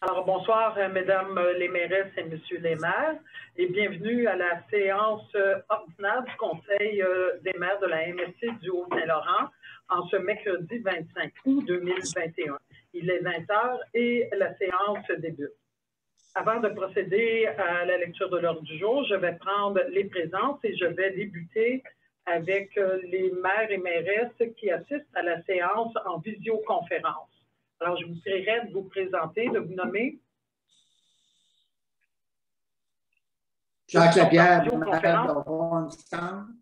Alors, bonsoir, mesdames les mairesses et messieurs les maires, et bienvenue à la séance ordinaire du Conseil des maires de la MRC du Haut-Saint-Laurent en ce mercredi 25 août 2021. Il est 20 h et la séance débute. Avant de procéder à la lecture de l'ordre du jour, je vais prendre les présences et je vais débuter avec les maires et mairesses qui assistent à la séance en visioconférence. Alors, je vous prierai de vous présenter, de vous nommer. Jacques Lapierre, maire de Hornstown.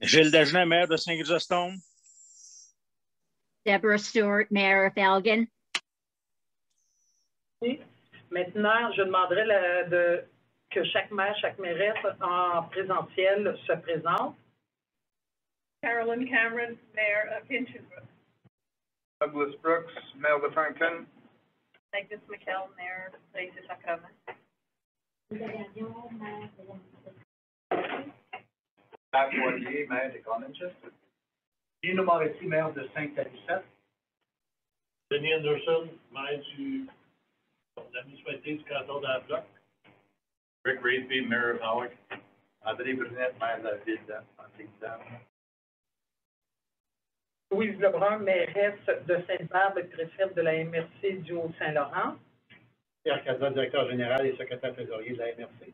Gilles Dagenet, maire de Saint-Chrysostome. Deborah Stewart, maire of Elgin. Maintenant, je demanderai que chaque maire, chaque mairesse en présentiel se présente. Carolyn Cameron, mayor of Hinchinbrook. Douglas Brooks, mayor de Franklin. Agnes McKell, mayor of Lacey Sacramento. Pat Poirier, maire de Coninchester. Dino Moretti, maire de Saint-Alicette. Denis Anderson, maire de la municipalité du canton d'Anne-Bloc. Rick Raisby, mayor of Hawick. André Brunette, maire de la ville d'Antigdam. Louise Lebrun, mairesse de Sainte-Barbe et préfète de la MRC du Haut-Saint-Laurent. Pierre Cazat, directeur général et secrétaire trésorier de la MRC.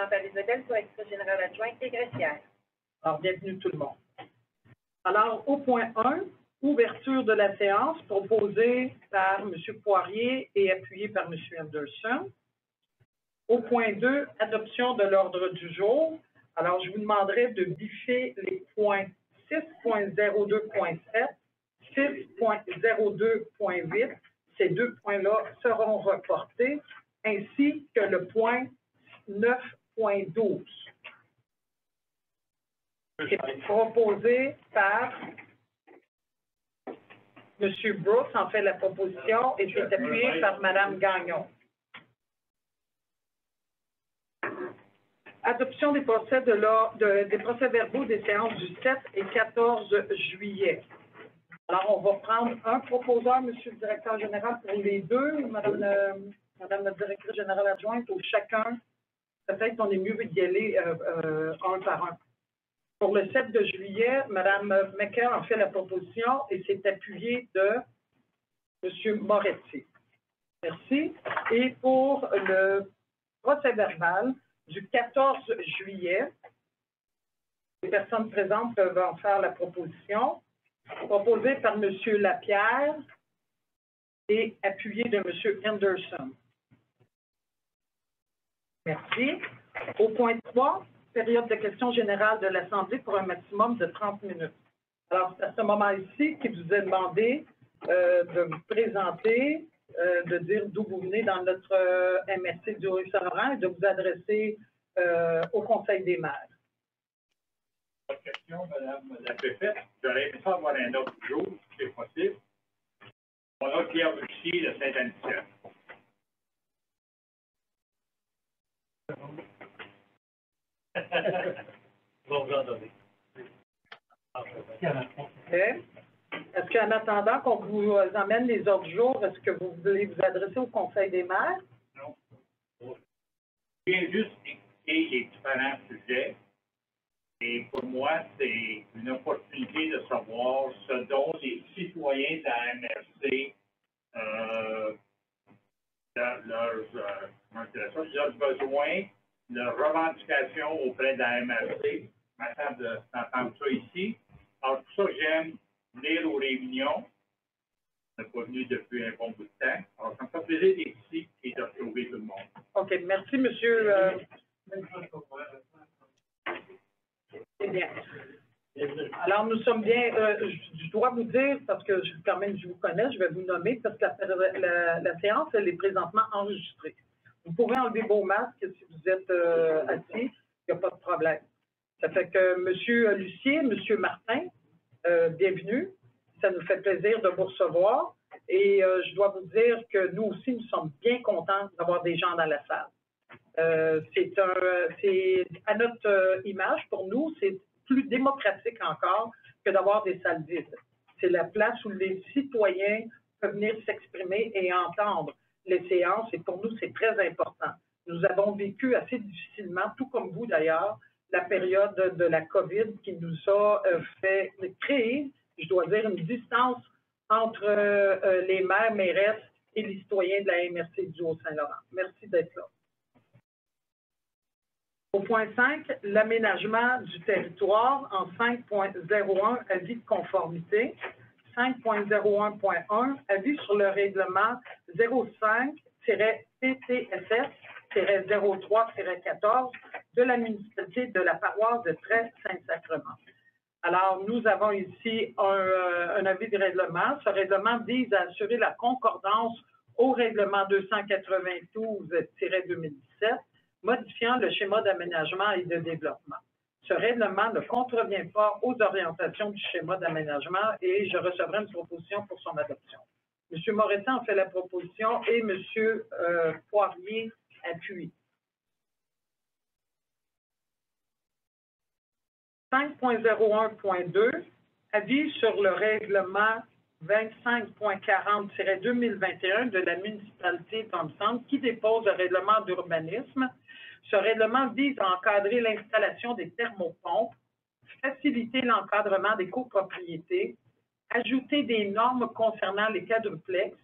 Nathalie Isabelle, directrice générale adjointe et greffière. Alors, bienvenue tout le monde. Alors, au point 1, ouverture de la séance proposée par M. Poirier et appuyée par M. Anderson. Au point 2, adoption de l'ordre du jour. Alors, je vous demanderai de biffer les points 6.02.7, 6.02.8. Ces deux points-là seront reportés, ainsi que le point 9.12. C'est proposé par M. Brooks, en fait la proposition, et c'est appuyé par Mme Gagnon. Adoption des procès-verbaux des séances du 7 et 14 juillet. Alors, on va prendre un proposeur, M. le directeur général, pour les deux, Madame la directrice générale adjointe, ou chacun. Peut-être qu'on est mieux d'y aller un par un. Pour le 7 de juillet, Mme McKell en fait la proposition et c'est appuyé de M. Moretti. Merci. Et pour le procès-verbal du 14 juillet, les personnes présentes peuvent en faire la proposition, proposée par M. Lapierre et appuyée de M. Anderson. Merci. Au point 3, période de questions générales de l'Assemblée pour un maximum de 30 minutes. Alors, c'est à ce moment-ci qu'il vous est demandé de vous présenter, de dire d'où vous venez dans notre MRC du Haut-Saint-Laurent et de vous adresser au Conseil des maires. Pas de question, Madame la préfète. J'aurais aimé ça avoir un autre jour, si c'est possible. On a Pierre Bussier de Saint-Anicette. Bon, vous en donner. Est-ce qu'en attendant qu'on vous emmène les autres jours, est-ce que vous voulez vous adresser au Conseil des maires? Non. Je viens juste expliquer les différents sujets. Et pour moi, c'est une opportunité de savoir ce dont les citoyens de la MRC leurs besoins, leurs revendications auprès de la MRC. Ma table d'entendre ça ici. Alors, pour ça, j'aime venir aux réunions. On n'est pas venu depuis un bon bout de temps. Alors, ça me fait plaisir d'être ici et de retrouver tout le monde. OK. Merci, monsieur. C'est bien. Alors, nous sommes bien. Je dois vous dire, parce que quand même, je vous connais, je vais vous nommer, parce que la séance, elle est présentement enregistrée. Vous pouvez enlever vos masques si vous êtes assis, il n'y a pas de problème. Ça fait que M. Lucier, M. Martin, bienvenue. Ça nous fait plaisir de vous recevoir. Et je dois vous dire que nous aussi, nous sommes bien contents d'avoir des gens dans la salle. C'est à notre image, pour nous, c'est plus démocratique encore que d'avoir des salles vides. C'est la place où les citoyens peuvent venir s'exprimer et entendre les séances, et pour nous, c'est très important. Nous avons vécu assez difficilement, tout comme vous d'ailleurs, la période de la COVID qui nous a fait créer, je dois dire, une distance entre les maires, mairesses et les citoyens de la MRC du Haut-Saint-Laurent. Merci d'être là. Au point 5, l'aménagement du territoire en 5.01, avis de conformité. 5.01.1, avis sur le règlement 05-PTSS-03-14 de la municipalité de la paroisse de Trèves-Saint-Sacrement. Alors, nous avons ici un avis de règlement. Ce règlement vise à assurer la concordance au règlement 292-2017, modifiant le schéma d'aménagement et de développement. Ce règlement ne contrevient pas aux orientations du schéma d'aménagement et je recevrai une proposition pour son adoption. M. Moretti en fait la proposition et M. Poirier appuie. 5.01.2, avis sur le règlement 25.40-2021 de la municipalité d'Homme-Centre qui dépose le règlement d'urbanisme. Ce règlement vise à encadrer l'installation des thermopompes, faciliter l'encadrement des copropriétés, ajouter des normes concernant les quadruplex,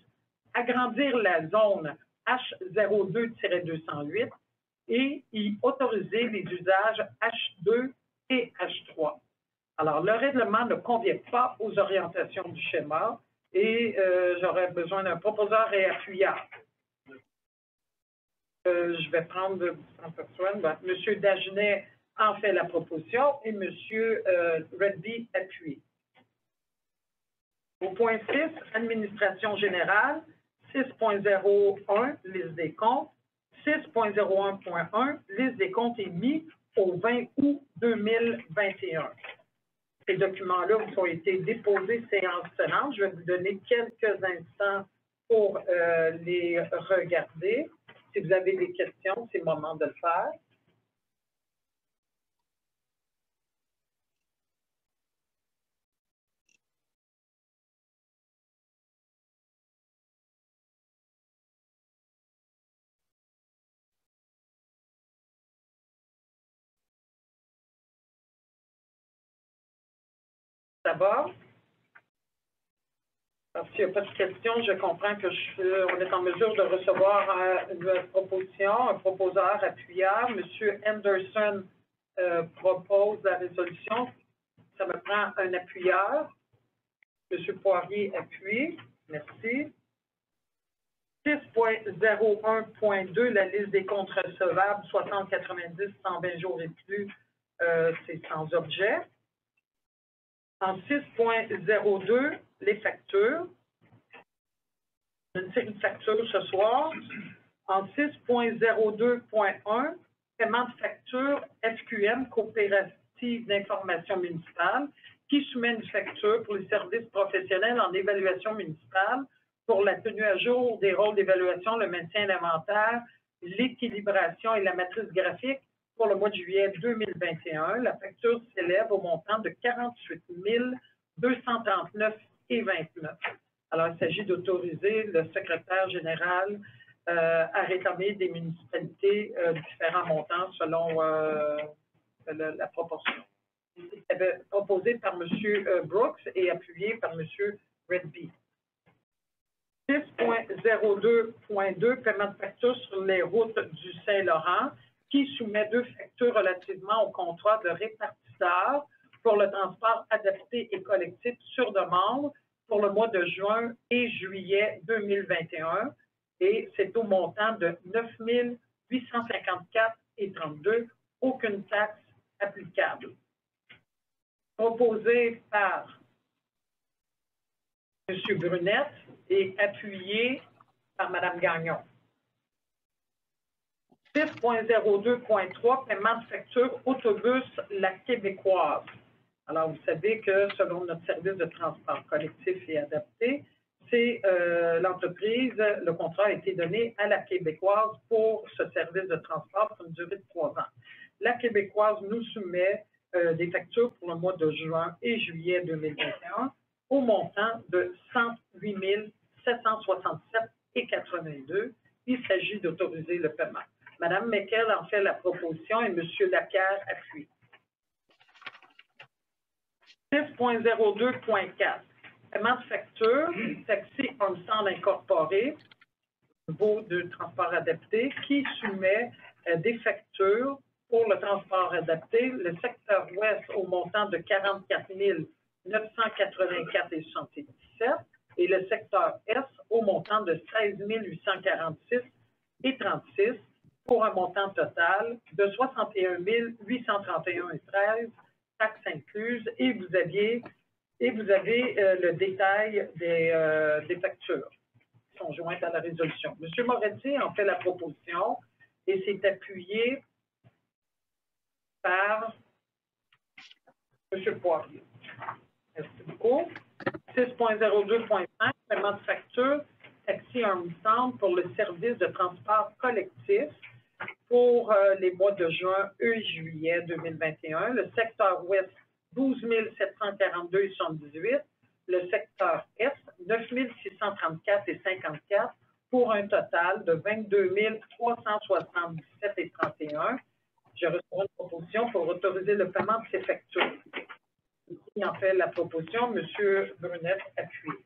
agrandir la zone H02-208 et y autoriser les usages H2 et H3. Alors, le règlement ne convient pas aux orientations du schéma et j'aurais besoin d'un proposeur et appuyeur. Je vais prendre différentes personnes. M. Dagenet en fait la proposition et M. Redby appuie. Au point 6, administration générale, 6.01, liste des comptes, 6.01.1, liste des comptes émis au 20 août 2021. Ces documents-là vous ont été déposés séance tenante. Je vais vous donner quelques instants pour les regarder. Si vous avez des questions, c'est le moment de le faire. D'abord, parce qu'il n'y a pas de questions, je comprends que on est en mesure de recevoir une proposition, un proposeur appuyeur. M. Anderson propose la résolution. Ça me prend un appuyeur. M. Poirier appuie. Merci. 6.01.2, la liste des comptes recevables, 60, 90, 120 jours et plus, c'est sans objet. En 6.02, les factures. Une série de factures ce soir. En 6.02.1, paiement de facture FQM, Coopérative d'information municipale, qui soumet une facture pour les services professionnels en évaluation municipale pour la tenue à jour des rôles d'évaluation, le maintien d'inventaire, l'équilibration et la matrice graphique pour le mois de juillet 2021. La facture s'élève au montant de 48 239,29. Alors, il s'agit d'autoriser le secrétaire général à rétablir des municipalités différents montants selon la proportion. C'était proposé par M. Brooks et appuyé par M. Redby. 6.02.2, paiement de facture sur les routes du Saint-Laurent, qui soumet 2 factures relativement au contrat de répartiteur pour le transport adapté et collectif sur demande pour le mois de juin et juillet 2021. Et c'est au montant de 9 854,32, aucune taxe applicable. Proposé par M. Brunette et appuyé par Mme Gagnon. 6.02.3, paiement de facture autobus La Québécoise. Alors, vous savez que selon notre service de transport collectif et adapté, c'est l'entreprise, le contrat a été donné à La Québécoise pour ce service de transport pour une durée de 3 ans. La Québécoise nous soumet des factures pour le mois de juin et juillet 2021 au montant de 108 767,82. Il s'agit d'autoriser le paiement. Mme Mekel en fait la proposition et M. Lapierre appuie. 6.02.4. Paiement de facture, Taxi Armstrong Incorporé, Bureau de transport adapté, qui soumet des factures pour le transport adapté, le secteur ouest au montant de 44 984,77 et le secteur est au montant de 16 846,36 pour un montant total de 61 831,13, taxes incluses, et vous avez le détail des factures qui sont jointes à la résolution. M. Moretti en fait la proposition et s'est appuyé par M. Poirier. Merci beaucoup. 6.02.5, paiement de facture, Taxi Armstrong pour le service de transport collectif pour les mois de juin et juillet 2021. Le secteur ouest, 12 742,78. Le secteur est, 9 634,54 pour un total de 22 377,31. Je reçois une proposition pour autoriser le paiement de ces factures. Qui en fait la proposition? M. Brunet appuie.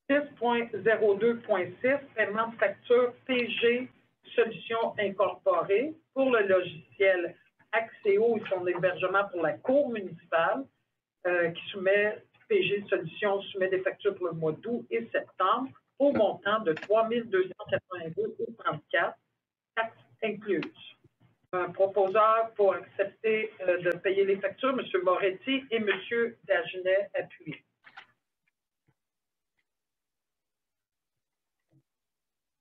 6.02.6, paiement de facture PG Solutions Incorporées pour le logiciel Axéo et son hébergement pour la Cour municipale qui soumet, PG Solutions soumet des factures pour le mois d'août et septembre au montant de 3 282,34, taxes incluses. Un proposeur pour accepter de payer les factures, M. Moretti et M. Dagenet appuient.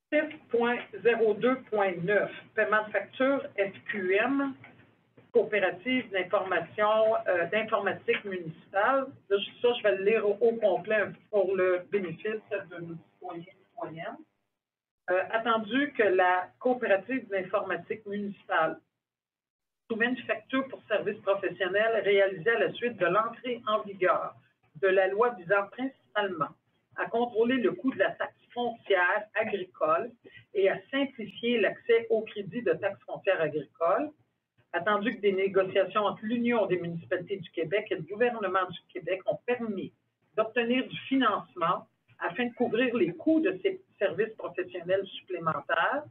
« 6.02.9, paiement de facture FQM, coopérative d'information d'informatique municipale. Là, ça, je vais le lire au complet pour le bénéfice de nos citoyens et citoyennes. Attendu que la coopérative d'informatique municipale soumet une facture pour services professionnels réalisée à la suite de l'entrée en vigueur de la loi visant principalement à contrôler le coût de la taxe foncière agricole et à simplifier l'accès au crédit de taxe foncière agricole, attendu que des négociations entre l'Union des municipalités du Québec et le gouvernement du Québec ont permis d'obtenir du financement afin de couvrir les coûts de ces services professionnels supplémentaires,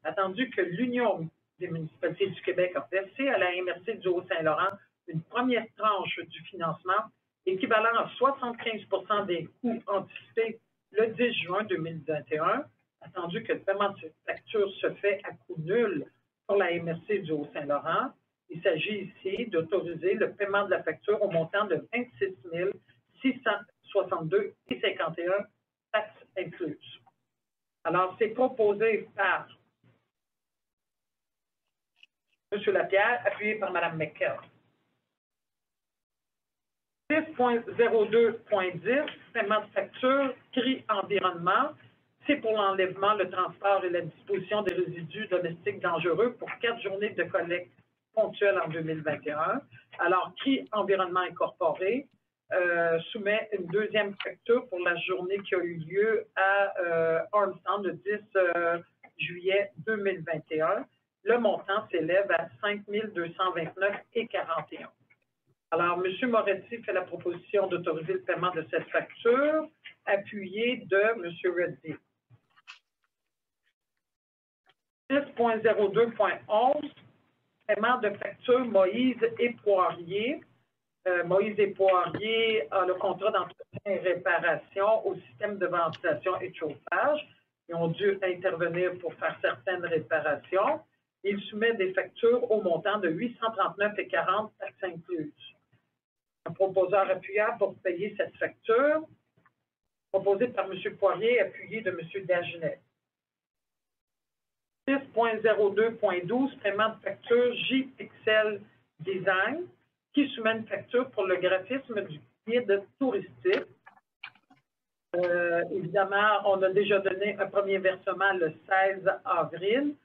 attendu que l'Union des municipalités du Québec a versé à la MRC du Haut-Saint-Laurent une première tranche du financement équivalent à 75% des coûts anticipés le 10 juin 2021, attendu que le paiement de cette facture se fait à coût nul pour la MRC du Haut-Saint-Laurent. Il s'agit ici d'autoriser le paiement de la facture au montant de 26 662,51, taxes incluses. Alors, c'est proposé par M. Lapierre, appuyé par Mme Mekel. 6.02.10, paiement de facture, CRI Environnement. C'est pour l'enlèvement, le transport et la disposition des résidus domestiques dangereux pour 4 journées de collecte ponctuelle en 2021. Alors, CRI Environnement Incorporé soumet une deuxième facture pour la journée qui a eu lieu à Armstrong le 10 juillet 2021. Le montant s'élève à 5 229,41. Alors, M. Moretti fait la proposition d'autoriser le paiement de cette facture, appuyé de M. Reddy. 6.02.11, paiement de facture Moïse et Poirier. Moïse et Poirier a le contrat d'entretien et réparation au système de ventilation et de chauffage. Ils ont dû intervenir pour faire certaines réparations. Il soumet des factures au montant de 839,40, taxes incluses. Un proposeur appuyable pour payer cette facture, proposé par M. Poirier, appuyé de M. Dagenet. 6.02.12, paiement de facture JPixel Design, qui soumet une facture pour le graphisme du guide touristique. Évidemment, on a déjà donné un premier versement le 16 avril,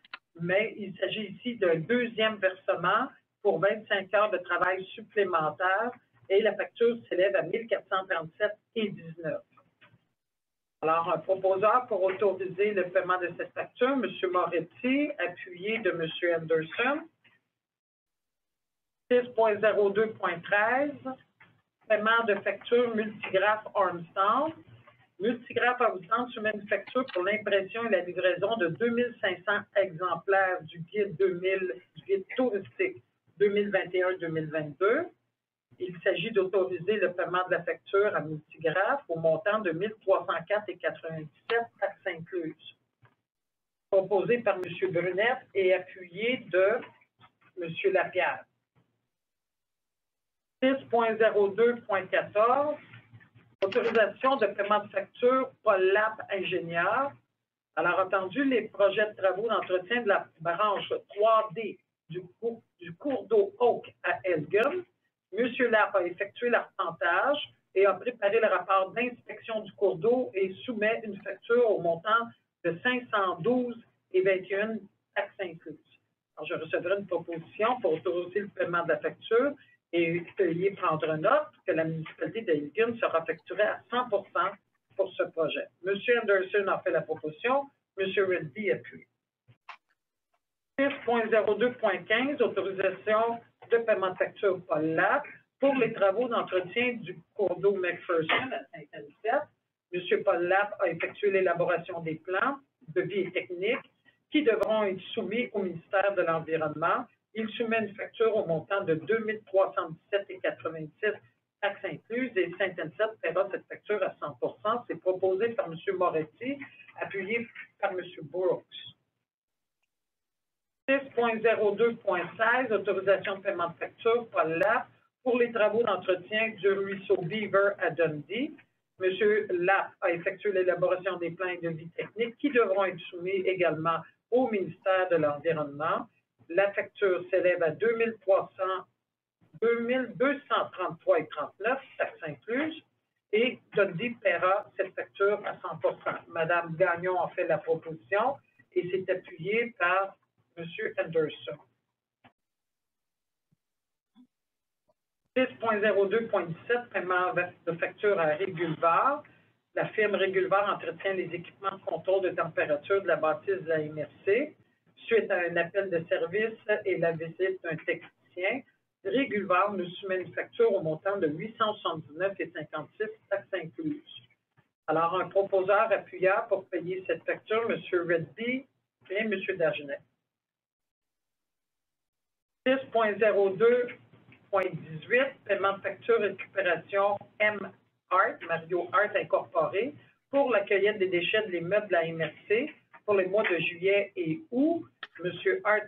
mais il s'agit ici d'un deuxième versement pour 25 heures de travail supplémentaires et la facture s'élève à 1437,19. Alors, un proposeur pour autoriser le paiement de cette facture, M. Moretti, appuyé de M. Anderson. 6.02.13, paiement de facture Multigraphe Armstrong. Multigraphe Armstrong soumet une facture pour l'impression et la livraison de 2500 exemplaires du guide touristique 2021-2022. Il s'agit d'autoriser le paiement de la facture à Multigraphe au montant de 1304,97 taxes incluses. Proposé par M. Brunette et appuyé de M. Lapierre. 6.02.14, autorisation de paiement de facture Paul Lapp ingénieur. Alors, entendu, les projets de travaux d'entretien de la branche 3D du cours d'eau Oak à Elgin. M. Lapp a effectué l'arpentage et a préparé le rapport d'inspection du cours d'eau et soumet une facture au montant de 512,21 taxes incluses. Alors, je recevrai une proposition pour autoriser le paiement de la facture et veuillez prendre note que la municipalité d'Elgin sera facturée à 100% pour ce projet. M. Anderson a fait la proposition, M. Redby appuie. 6.02.15, autorisation de paiement de facture Paul Lapp pour les travaux d'entretien du cours d'eau McPherson à Saint-Anicette. M. Paul Lapp a effectué l'élaboration des plans, devis et techniques qui devront être soumis au ministère de l'Environnement. Il soumet une facture au montant de 2317,86 taxes incluses et Saint-Anicette paiera cette facture à 100%. C'est proposé par M. Moretti, appuyé par M. Brooks. 6.02.16, autorisation de paiement de facture Paul Lapp pour les travaux d'entretien du ruisseau Beaver à Dundee. M. Lapp a effectué l'élaboration des plans et devis techniques qui devront être soumis également au ministère de l'Environnement. La facture s'élève à 2233,39 taxes incluses et Dundee paiera cette facture à 100%. Mme Gagnon a fait la proposition et s'est appuyée par M. Anderson. 6.02.17, paiement de facture à Régulvar. La firme Régulvar entretient les équipements de contrôle de température de la bâtisse de la MRC. Suite à un appel de service et la visite d'un technicien, Régulvar nous soumet une facture au montant de 879,56 taxes incluses. Alors, un proposeur appuyant pour payer cette facture, M. Redby et M. Dagenet. 6.02.18, paiement de facture récupération M-Art, Mario Art Incorporé, pour la cueillette des déchets de l'immeuble de la MRC pour les mois de juillet et août. M. Hart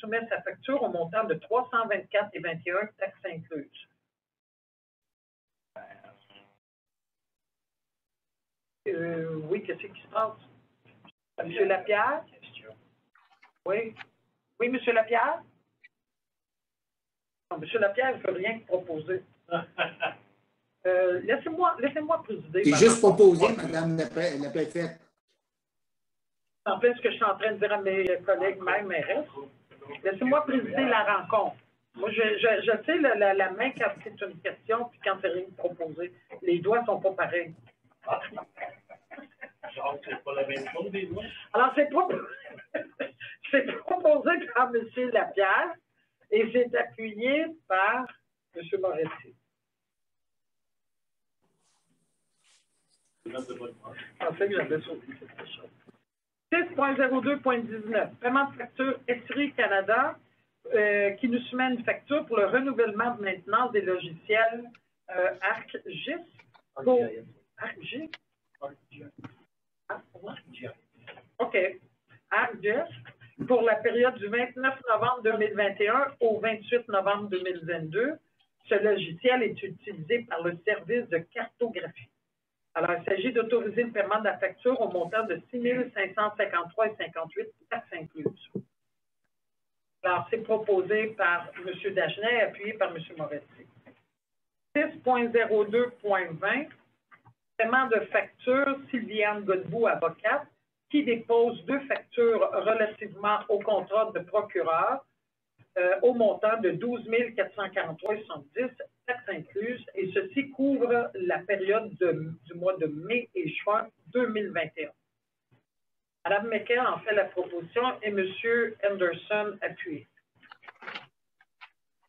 soumet sa facture au montant de 324,21 taxes incluses. Oui, qu'est-ce qui se passe? M. Lapierre? Oui. Oui, M. Lapierre? Non, M. Lapierre ne veut rien proposer. Laissez-moi présider. C'est juste proposé, Mme la préfète. En fait, ce que je suis en train de dire à mes collègues, même RS, laissez-moi présider la rencontre. Moi, je sais la main quand c'est une question puis quand c'est rien de proposé. Les doigts ne sont pas pareils. Genre, c'est pas la même chose, des doigts? Alors, c'est proposé par M. Lapierre et c'est appuyé par M. Moretti. Je pensais que j'avais sauté quelque chose. 6.02.19, paiement de facture Esri Canada qui nous soumet une facture pour le renouvellement de maintenance des logiciels ArcGIS. ArcGIS? OK. ArcGIS pour la période du 29 novembre 2021 au 28 novembre 2022. Ce logiciel est utilisé par le service de cartographie. Alors, il s'agit d'autoriser le paiement de la facture au montant de 6 553,58 taxes incluses. Alors, c'est proposé par M. Dagenet, appuyé par M. Moretti. 6.02.20, paiement de facture Sylviane Godbout, avocate, qui dépose 2 factures relativement au contrat de procureur au montant de 12 443,70 taxes incluses. et ceci couvre la période du mois de mai et juin 2021. Mme Mecker en fait la proposition et M. Henderson appuie.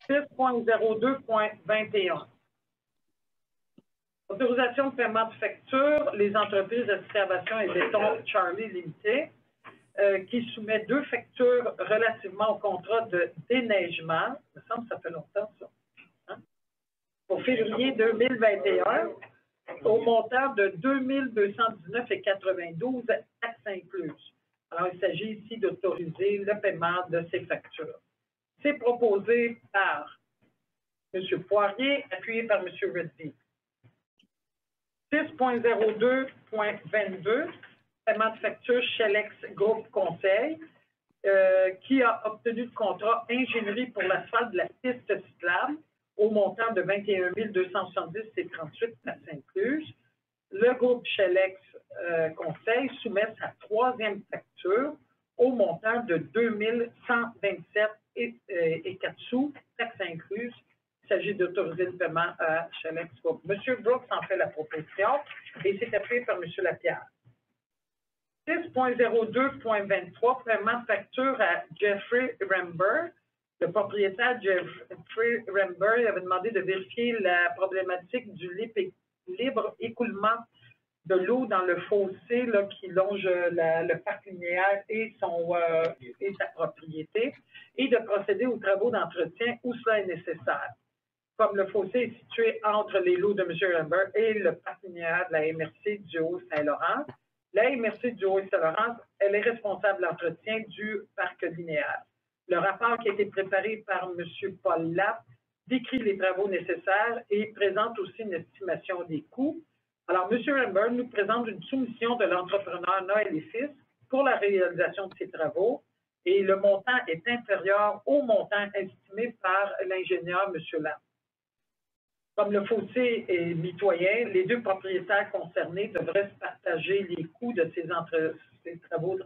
6.02.21. Autorisation de paiement de facture, les entreprises d'excavation et béton Charlie Limited, qui soumet 2 factures relativement au contrat de déneigement. Il me semble que ça fait longtemps, ça. Hein? Pour février 2021, au montant de 2219,92 taxes incluses. Alors, il s'agit ici d'autoriser le paiement de ces factures. C'est proposé par M. Poirier, appuyé par M. Redby. 6.02.22, paiement de facture Shelex Groupe Conseil, qui a obtenu le contrat ingénierie pour l'asphalte de la piste cyclable au montant de 21 270,38 taxes incluses. Le groupe Shelex Conseil soumet sa 3e facture au montant de 2127,04 sous, taxes incluses. Il s'agit d'autoriser le paiement à Shelex Group. M. Brooks en fait la proposition et c'est appuyé par M. Lapierre. 6.02.23, paiement de facture à Jeffrey Rember. Le propriétaire Jeffrey Rember avait demandé de vérifier la problématique du libre écoulement de l'eau dans le fossé là, qui longe le parc linéaire et sa propriété et de procéder aux travaux d'entretien où cela est nécessaire. Comme le fossé est situé entre les lots de M. Rember et le parc linéaire de la MRC du Haut-Saint-Laurent, la MRC du Haut-Saint-Laurent, elle est responsable de l'entretien du parc linéaire. Le rapport qui a été préparé par M. Paul Lapp décrit les travaux nécessaires et présente aussi une estimation des coûts. Alors, M. Rember nous présente une soumission de l'entrepreneur Noël et Fils pour la réalisation de ces travaux et le montant est inférieur au montant estimé par l'ingénieur M. Lapp. Comme le fossé est mitoyen, les 2 propriétaires concernés devraient se partager les coûts de ces travaux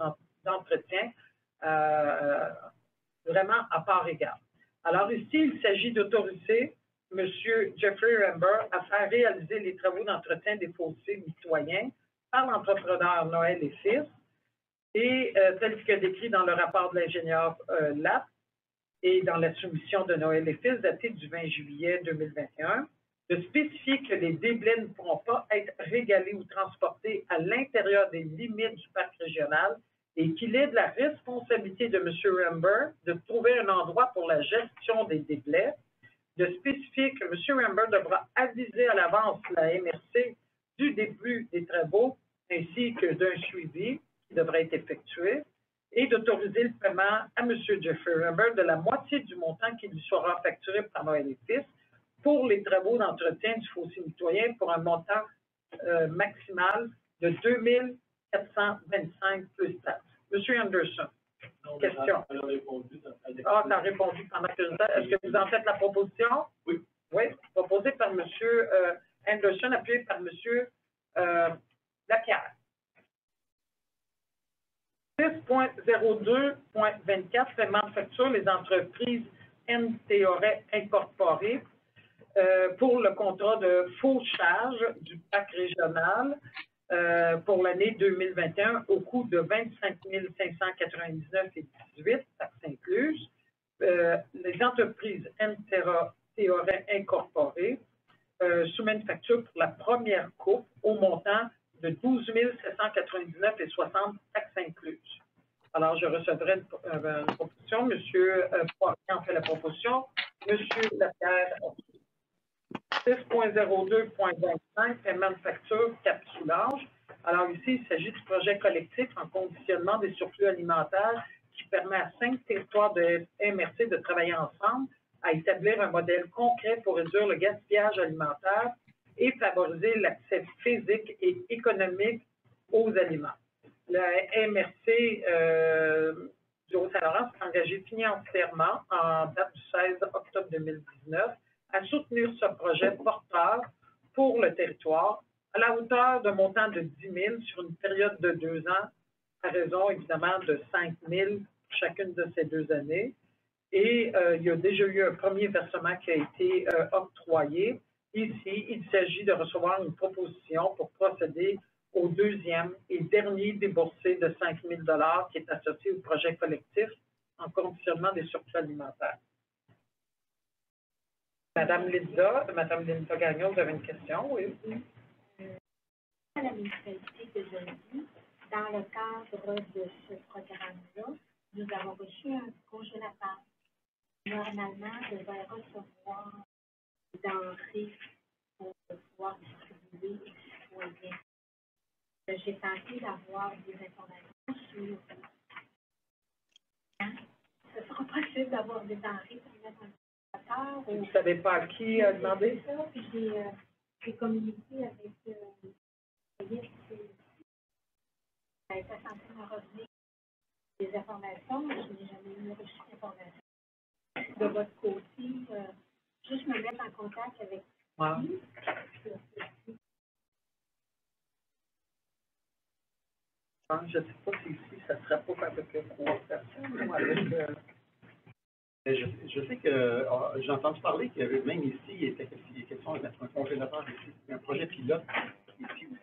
d'entretien vraiment à part égale. Alors ici, il s'agit d'autoriser M. Jeffrey Rember à faire réaliser les travaux d'entretien des fossés mitoyens par l'entrepreneur Noël et Fils et tel que décrit dans le rapport de l'ingénieur Lapp et dans la soumission de Noël et Fils datée du 20 juillet 2021, de spécifier que les déblais ne pourront pas être régalés ou transportés à l'intérieur des limites du parc régional et qu'il est de la responsabilité de M. Rember de trouver un endroit pour la gestion des déblais, de spécifier que M. Rember devra aviser à l'avance la MRC du début des travaux ainsi que d'un suivi qui devrait être effectué et d'autoriser le paiement à M. Jeffrey Rember de la moitié du montant qui lui sera facturé par Noël et Fils pour les travaux d'entretien du fossé mitoyen pour un montant maximal de 2 425 plus taxes. M. Anderson, question. Ah, tu as répondu pendant que j'étais. Est-ce que vous en faites la proposition? Oui. Oui, proposée par M. Anderson, appuyée par M. Lapierre. 6.02.24, paiement de facture, les entreprises NTORE incorporées pour le contrat de faux charge du parc régional pour l'année 2021 au coût de 25 599,18 taxes incluses. Les entreprises NTORE incorporées soumettent une facture pour la première coupe au montant de 12 799,60 taxes incluses. Alors, je recevrai une proposition. M. Poirier en fait la proposition. M. Lapierre. 6.02.25, paiement de facture cap soulage. Alors ici, il s'agit du projet collectif en conditionnement des surplus alimentaires qui permet à 5 territoires de MRC de travailler ensemble à établir un modèle concret pour réduire le gaspillage alimentaire et favoriser l'accès physique et économique aux aliments. La MRC du Haut-Saint-Laurent s'est engagée financièrement en date du 16 octobre 2019 à soutenir ce projet porteur pour le territoire à la hauteur d'un montant de 10 000 sur une période de 2 ans, à raison évidemment de 5 000 pour chacune de ces 2 années. Et il y a déjà eu un premier versement qui a été octroyé Ici, il s'agit de recevoir une proposition pour procéder au deuxième et dernier déboursé de 5 000 $ qui est associé au projet collectif en conditionnement des surplus alimentaires. Madame Linda Gagnon, vous avez une question, oui? À la municipalité de Jondy, dans le cadre de ce programme-là, nous avons reçu un congélateur. Normalement, je devais recevoir des denrées pour pouvoir distribuer aux citoyens. J'ai tenté d'avoir des informations sur ce sera possible d'avoir des denrées pour mettre un congélateur. Vous ne savez pas à qui demander? Ça, puis j'ai communiqué avec était censé me revenir des informations, mais je n'ai jamais eu reçu d'informations. De votre côté, juste me mettre en contact avec lui. Je ne sais pas si ici, ça ne serait pas avec 3 personnes ou avec... Je sais que j'ai entendu parler qu'il y avait même ici, il était question de mettre un congélateur ici, un projet pilote ici aussi.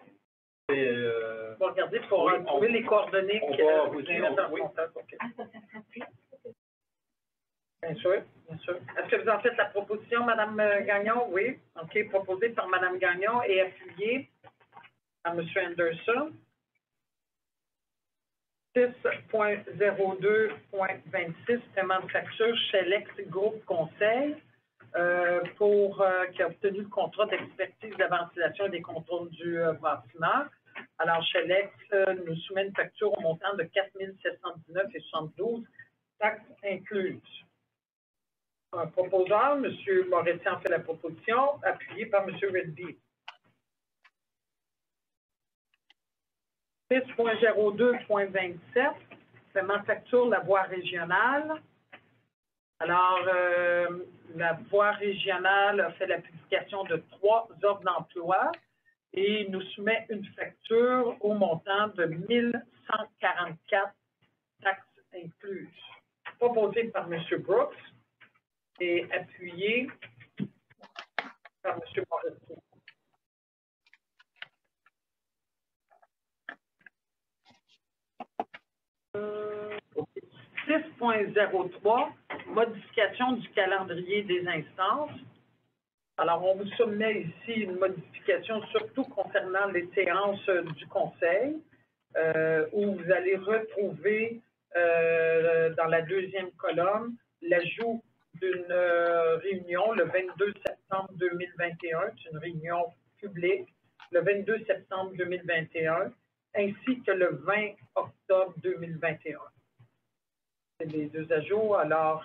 On va regarder pour trouver les coordonnées on qui va vous mettent en oui. contact. Okay. Bien sûr, bien sûr. Est-ce que vous en faites la proposition, Mme Gagnon? Oui. OK, proposée par Mme Gagnon et appuyée par M. Anderson. 6.02.26, paiement de facture chez Lex Groupe Conseil qui a obtenu le contrat d'expertise de la ventilation et des contrôles du bâtiment. Alors, chez Lex nous soumet une facture au montant de 4 719,72 $, taxes incluses. Un proposeur, M. Moretti en fait la proposition, appuyé par M. Redby. 6.02.27, paiement de facture la voie régionale. Alors, la voie régionale a fait la publication de 3 offres d'emploi et nous soumet une facture au montant de 1 144 taxes incluses. Proposée par M. Brooks et appuyée par M. Moretti. 6.03, modification du calendrier des instances. Alors, on vous soumet ici une modification surtout concernant les séances du Conseil, où vous allez retrouver dans la deuxième colonne l'ajout d'une réunion le 22 septembre 2021, c'est une réunion publique, le 22 septembre 2021, ainsi que le 20 octobre 2021. C'est les 2 ajouts. Alors,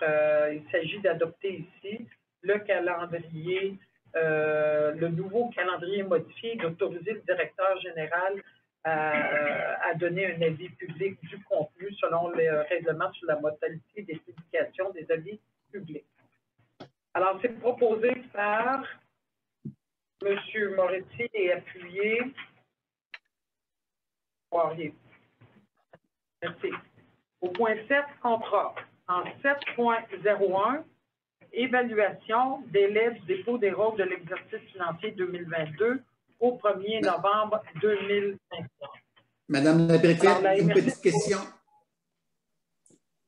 il s'agit d'adopter ici le calendrier, le nouveau calendrier modifié, d'autoriser le directeur général à donner un avis public du contenu selon les règlements sur la modalité des publications des avis publics. Alors, c'est proposé par M. Moretti et appuyé. Poirier. Merci. Au point 7, contrat. En 7.01, évaluation, délai du dépôt des rôles de l'exercice financier 2022 au 1er novembre 2021. Madame la préfète, une petite question.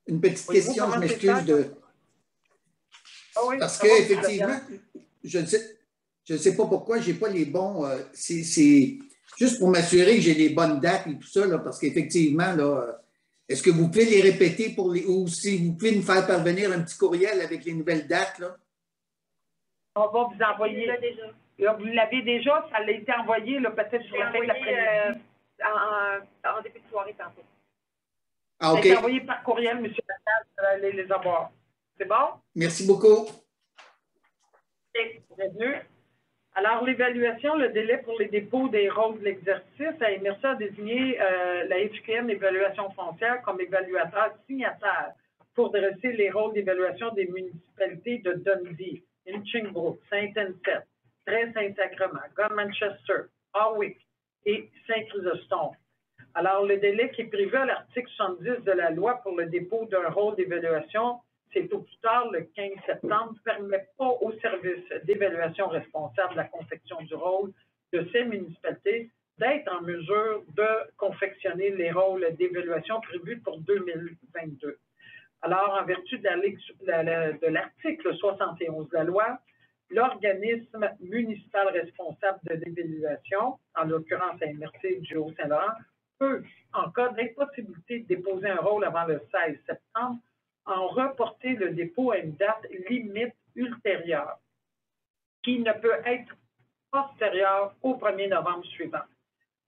Une petite question, je m'excuse de... Parce qu'effectivement, je ne sais pas pourquoi je n'ai pas les bons... c'est juste pour m'assurer que j'ai les bonnes dates et tout ça, là, parce qu'effectivement, là, est-ce que vous pouvez les répéter ou si vous pouvez nous faire parvenir un petit courriel avec les nouvelles dates, là? On va vous envoyer. Vous l'avez déjà, ça a été envoyé, peut-être sur la fin de l'après-midi. En début de soirée tantôt. Ah, OK. Ça a été envoyé par courriel, M. Lacasse, allez les avoir. C'est bon? Merci beaucoup. Bienvenue. Alors, l'évaluation, le délai pour les dépôts des rôles de l'exercice, la MRC a désigné la FQM Évaluation foncière comme évaluateur signataire pour dresser les rôles d'évaluation des municipalités de Dundee, Inchingbrooke, Saint-Anicet, Saint-Sacrement, Gun-Manchester, Harwick et Saint-Chrysostome. Alors, le délai qui est prévu à l'article 70 de la loi pour le dépôt d'un rôle d'évaluation c'est au plus tard le 15 septembre, ne permet pas au service d'évaluation responsable de la confection du rôle de ces municipalités d'être en mesure de confectionner les rôles d'évaluation prévus pour 2022. Alors, en vertu de l'article 71 de la loi, l'organisme municipal responsable de l'évaluation, en l'occurrence la MRC du Haut-Saint-Laurent, peut, en cas d'impossibilité de déposer un rôle avant le 16 septembre, en reporter le dépôt à une date limite ultérieure, qui ne peut être postérieure au 1er novembre suivant.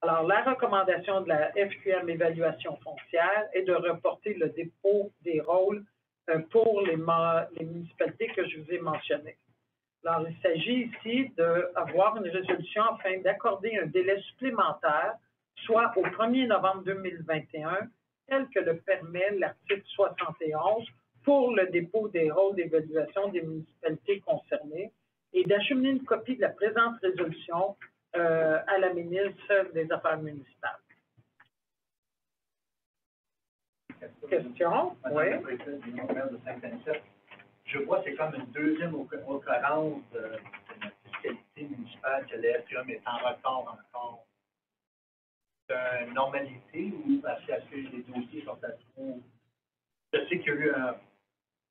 Alors, la recommandation de la FQM Évaluation foncière est de reporter le dépôt des rôles pour les municipalités que je vous ai mentionnées. Alors, il s'agit ici d'avoir une résolution afin d'accorder un délai supplémentaire, soit au 1er novembre 2021, tel que le permet l'article 71, pour le dépôt des rôles d'évaluation des municipalités concernées et d'acheminer une copie de la présente résolution à la ministre des Affaires municipales. Question? Oui. Je vois que c'est comme une deuxième occurrence de la fiscalité municipale que la FQM est en retard encore. C'est une normalité ou parce que les dossiers sont à trop... Je sais qu'il y a eu pas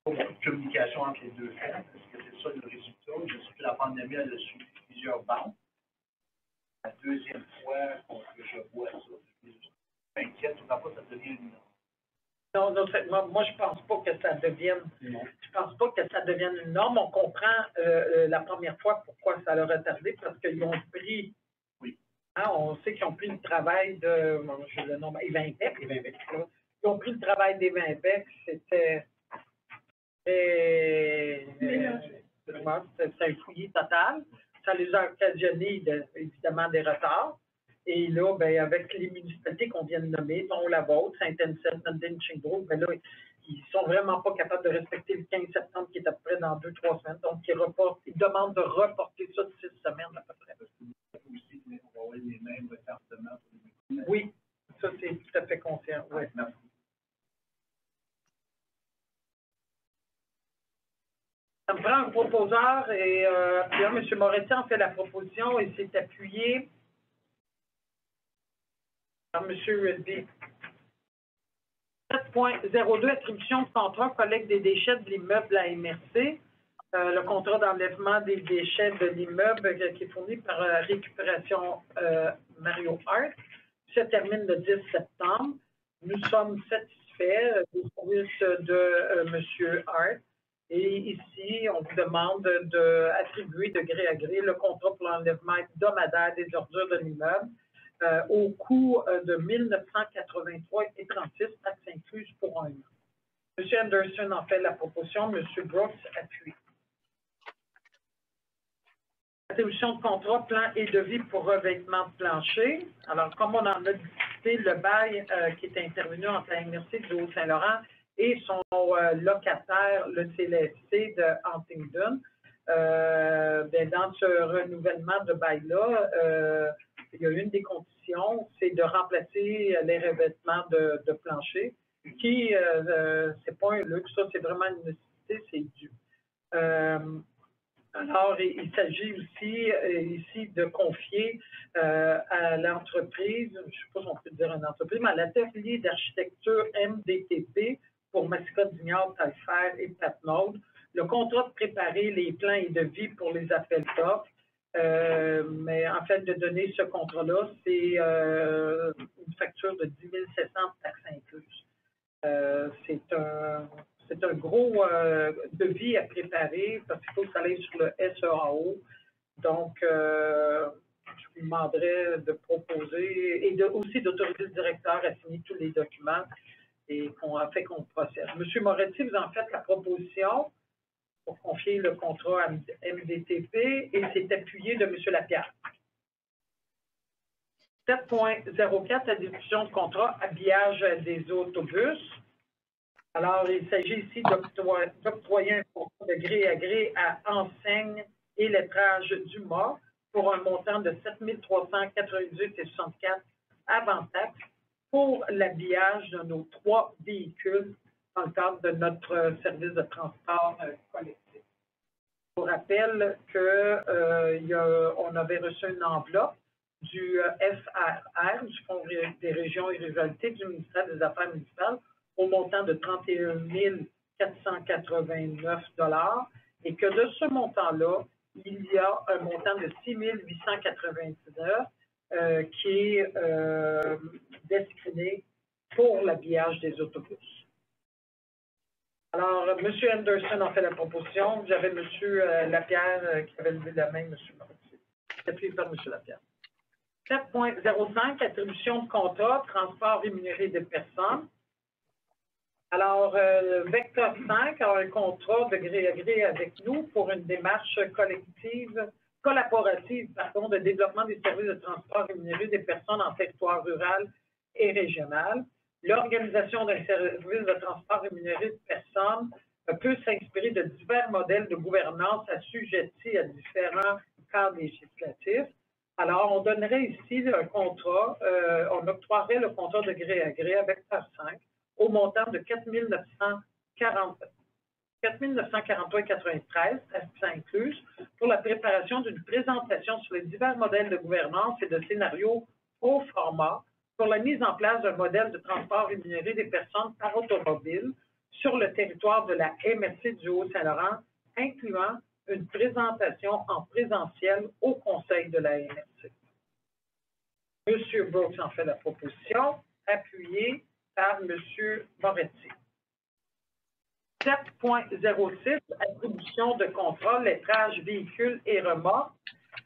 beaucoup de communication entre les deux faits. Est-ce que c'est ça le résultat? Je sais que la pandémie a suivi plusieurs banques. La deuxième fois que je vois ça, je m'inquiète, tout d'abord, ça devient une norme. Non, moi, je pense pas que ça devienne. Je pense pas que ça devienne une norme. On comprend la première fois pourquoi ça l'a retardé, parce qu'ils ont pris. Oui. Hein, on sait qu'ils ont pris le travail de. Je le nomme Evintec. Ils ont pris le travail d'Evintec. C'était un fouillis total. Ça les a occasionné, évidemment, des retards. Et là, ben, avec les municipalités qu'on vient de nommer, dont la vôtre, Saint-Anselme, London, Shingrove, ben là, ils sont vraiment pas capables de respecter le 15 septembre qui est à peu près dans 2-3 semaines. Donc, ils demandent de reporter ça de 6 semaines à peu près. Oui, ça, c'est tout à fait conscient. Oui. Ça me prend un proposeur et puis là, M. Moretti en fait la proposition et s'est appuyé par M. Rugby. 7.02, attribution de contrat collecte des déchets de l'immeuble de la MRC. Le contrat d'enlèvement des déchets de l'immeuble qui est fourni par Récupération Mario Hart se termine le 10 septembre. Nous sommes satisfaits des services de M. Hart. Et ici, on vous demande d'attribuer de gré à gré le contrat pour l'enlèvement hebdomadaire des ordures de l'immeuble au coût de 1983,36 taxes incluses pour un an. M. Anderson en fait la proposition, M. Brooks appuie. Attribution de contrat, plan et devis pour revêtement de plancher. Alors, comme on en a discuté, le bail qui est intervenu entre la MRC du Haut-Saint-Laurent et son locataire, le CLSC de Huntingdon. Dans ce renouvellement de bail-là, il y a une des conditions, c'est de remplacer les revêtements de plancher, qui, c'est pas un luxe, ça, c'est vraiment une nécessité, c'est dû. Alors, il s'agit aussi ici de confier à l'entreprise, je ne sais pas si on peut dire une entreprise, mais à l'atelier d'architecture MDTP pour Mascotte Dignard, Taillefer et Patnaud, le contrat de préparer les plans et devis pour les appels d'offres. Mais en fait, de donner ce contrat-là, c'est une facture de 10 700 taxes incluses. C'est un gros devis à préparer parce qu'il faut que ça aille sur le SEAO. Donc, je vous demanderais de proposer et aussi d'autoriser le directeur à signer tous les documents et qu'on procède. M. Moretti, vous en faites la proposition pour confier le contrat à MDTP et c'est appuyé de M. Lapierre. 7.04, la discussion de contrat habillage des autobus. Alors, il s'agit ici d'octroyer un contrat de gré à gré à enseigne et lettrage du MA pour un montant de 7 398,64 avant taxe pour l'habillage de nos 3 véhicules dans le cadre de notre service de transport collectif. Je vous rappelle qu'on avait reçu une enveloppe du FRR, du Fonds des régions et ruralités du ministère des Affaires municipales, au montant de 31 489 $ et que de ce montant-là, il y a un montant de 6 899 qui est destiné pour l'habillage des autobus. Alors, M. Anderson a fait la proposition. J'avais M. Lapierre qui avait levé la main, M. Mortier. Appuyé par M. Lapierre. 7.05, attribution de contrat, transport rémunéré des personnes. Alors, Vecteur 5 a un contrat de gré à gré avec nous pour une démarche collaborative de développement des services de transport rémunéré des personnes en territoire rural et régional. L'organisation d'un service de transport rémunéré de personnes peut s'inspirer de divers modèles de gouvernance assujettis à différents cadres législatifs. Alors, on donnerait ici un contrat, on octroierait le contrat de gré à gré avec Vecteur 5 au montant de 4 943,93, taxes incluses, pour la préparation d'une présentation sur les divers modèles de gouvernance et de scénarios au format pour la mise en place d'un modèle de transport rémunéré des personnes par automobile sur le territoire de la MRC du Haut-Saint-Laurent, incluant une présentation en présentiel au conseil de la MRC. M. Brooks en fait la proposition, appuyée par M. Moretti. 7.06, attribution de contrat, lettrage, véhicules et remorques.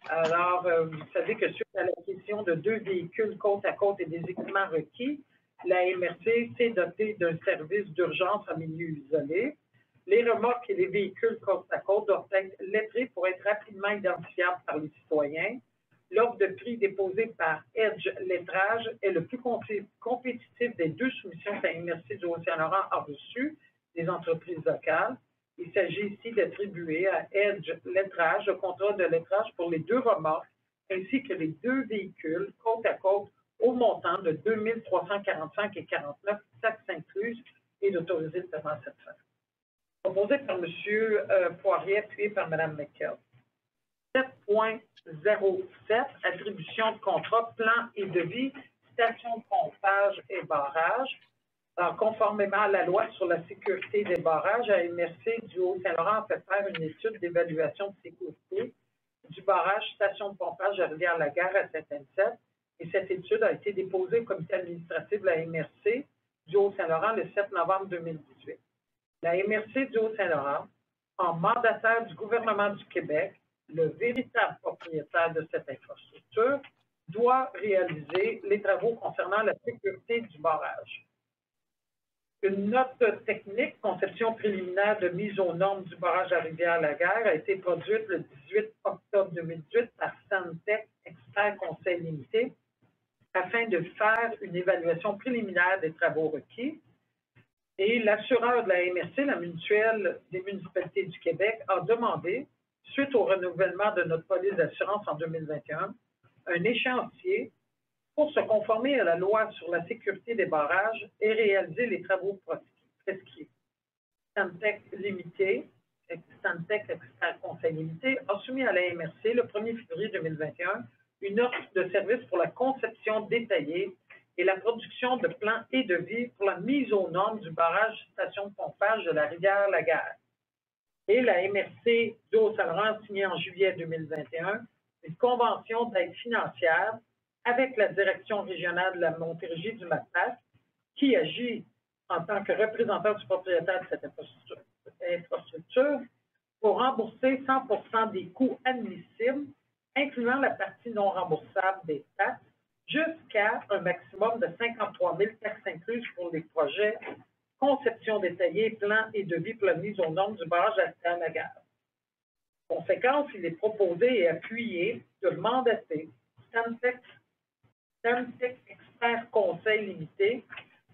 Alors, vous savez que suite à l'acquisition de 2 véhicules côte à côte et des équipements requis, la MRC s'est dotée d'un service d'urgence en milieu isolé. Les remorques et les véhicules côte à côte doivent être lettrés pour être rapidement identifiables par les citoyens. L'offre de prix déposée par Edge Lettrage est le plus compétitif des 2 soumissions que la MRC du Haut-Saint-Laurent a reçues des entreprises locales. Il s'agit ici d'attribuer à Edge Lettrage le contrat de lettrage pour les 2 remorques ainsi que les 2 véhicules côte à côte au montant de 2 345,49 taxes incluses et d'autoriser le paiement à cette fin. Proposé par M. Poirier, appuyé par Mme McKell. 7.07, attribution de contrat, plan et devis, station de pompage et barrage. Alors, conformément à la loi sur la sécurité des barrages, la MRC du Haut-Saint-Laurent a fait faire une étude d'évaluation de sécurité du barrage station de pompage à Rivière-la-Guerre à Saint-Anicette. Et cette étude a été déposée au comité administratif de la MRC du Haut-Saint-Laurent le 7 novembre 2018. La MRC du Haut-Saint-Laurent, en mandataire du gouvernement du Québec, le véritable propriétaire de cette infrastructure, doit réaliser les travaux concernant la sécurité du barrage. Une note technique, conception préliminaire de mise aux normes du barrage à Rivière-la-Guerre, a été produite le 18 octobre 2018 par Santec Expert Conseil Limité afin de faire une évaluation préliminaire des travaux requis. Et l'assureur de la MRC, la mutuelle des municipalités du Québec, a demandé, suite au renouvellement de notre police d'assurance en 2021, un échéancier pour se conformer à la loi sur la sécurité des barrages et réaliser les travaux prescrits. Santec Expert Conseil Limité, a soumis à la MRC le 1er février 2021 une offre de service pour la conception détaillée et la production de plans et devis pour la mise aux normes du barrage station de pompage de la Rivière-la-Guerre. Et la MRC du Haut-Saint-Laurent a signé en juillet 2021 une convention d'aide financière avec la direction régionale de la Montérégie du MAPAC, qui agit en tant que représentant du propriétaire de cette infrastructure pour rembourser 100% des coûts admissibles, incluant la partie non remboursable des taxes, jusqu'à un maximum de 53 000 taxes incluses pour les projets conception détaillée, plan et devis pour la mise aux normes du barrage à Rivière-la-Guerre. Conséquence, il est proposé et appuyé de mandater Santec Expert Conseil Limité,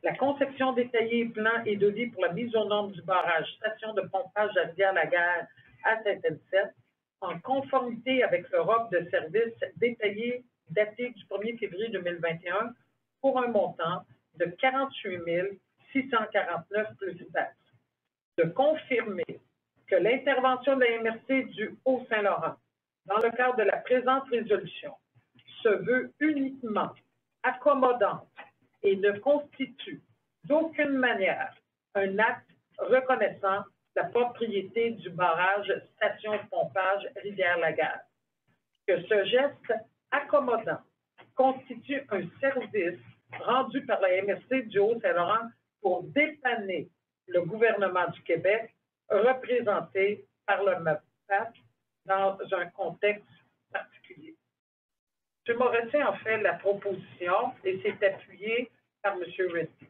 la conception détaillée, plan et devis pour la mise aux normes du barrage station de pompage à Rivière-la-Guerre à Saint-Anicette, en conformité avec leur offre de service détaillée datée du 1er février 2021 pour un montant de 48 649 plus taxes. De confirmer que l'intervention de la MRC du Haut-Saint-Laurent, dans le cadre de la présente résolution, se veut uniquement accommodante et ne constitue d'aucune manière un acte reconnaissant la propriété du barrage station de pompage Rivière-la-Garde. Que ce geste accommodant constitue un service rendu par la MRC du Haut-Saint-Laurent pour dépanner le gouvernement du Québec, représenté par le MAPAT dans un contexte particulier. M. Moretti en fait la proposition et s'est appuyé par M. Ritchie.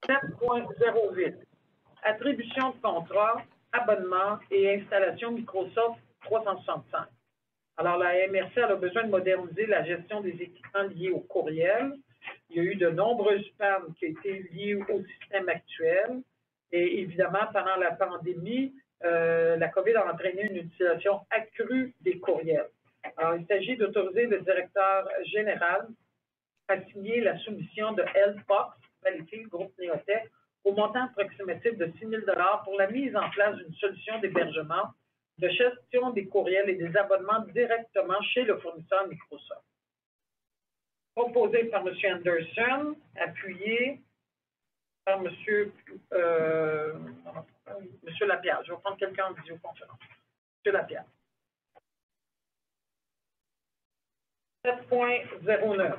7.08. Attribution de contrat, abonnement et installation Microsoft 365. Alors, la MRC a besoin de moderniser la gestion des équipements liés au courriel. Il y a eu de nombreuses pannes qui ont été liées au système actuel. Et évidemment, pendant la pandémie, la COVID a entraîné une utilisation accrue des courriels. Alors, il s'agit d'autoriser le directeur général à signer la soumission de L-Fox, Valiqué, groupe Néotech, au montant approximatif de 6 000 $ pour la mise en place d'une solution d'hébergement, de gestion des courriels et des abonnements directement chez le fournisseur Microsoft. Proposé par M. Anderson, appuyé par M. Lapierre. Je vais prendre quelqu'un en visioconférence. M. Lapierre. 7.09.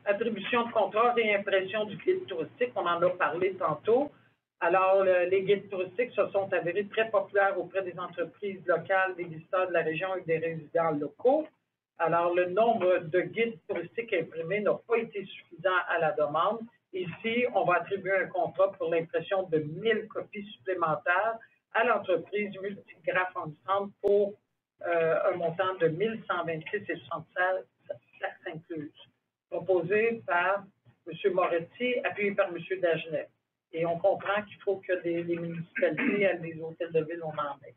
Attribution de contrat, réimpression du guide touristique. On en a parlé tantôt. Alors, les guides touristiques se sont avérés très populaires auprès des entreprises locales, des visiteurs de la région et des résidents locaux. Alors, le nombre de guides touristiques imprimés n'a pas été suffisant à la demande. Ici, on va attribuer un contrat pour l'impression de 1000 copies supplémentaires à l'entreprise Multigraphe en centre pour un montant de 1126,76 taxes incluses. Proposé par M. Moretti, appuyé par M. Dagenet. Et on comprend qu'il faut que les municipalités, les hôtels de ville, on en mette.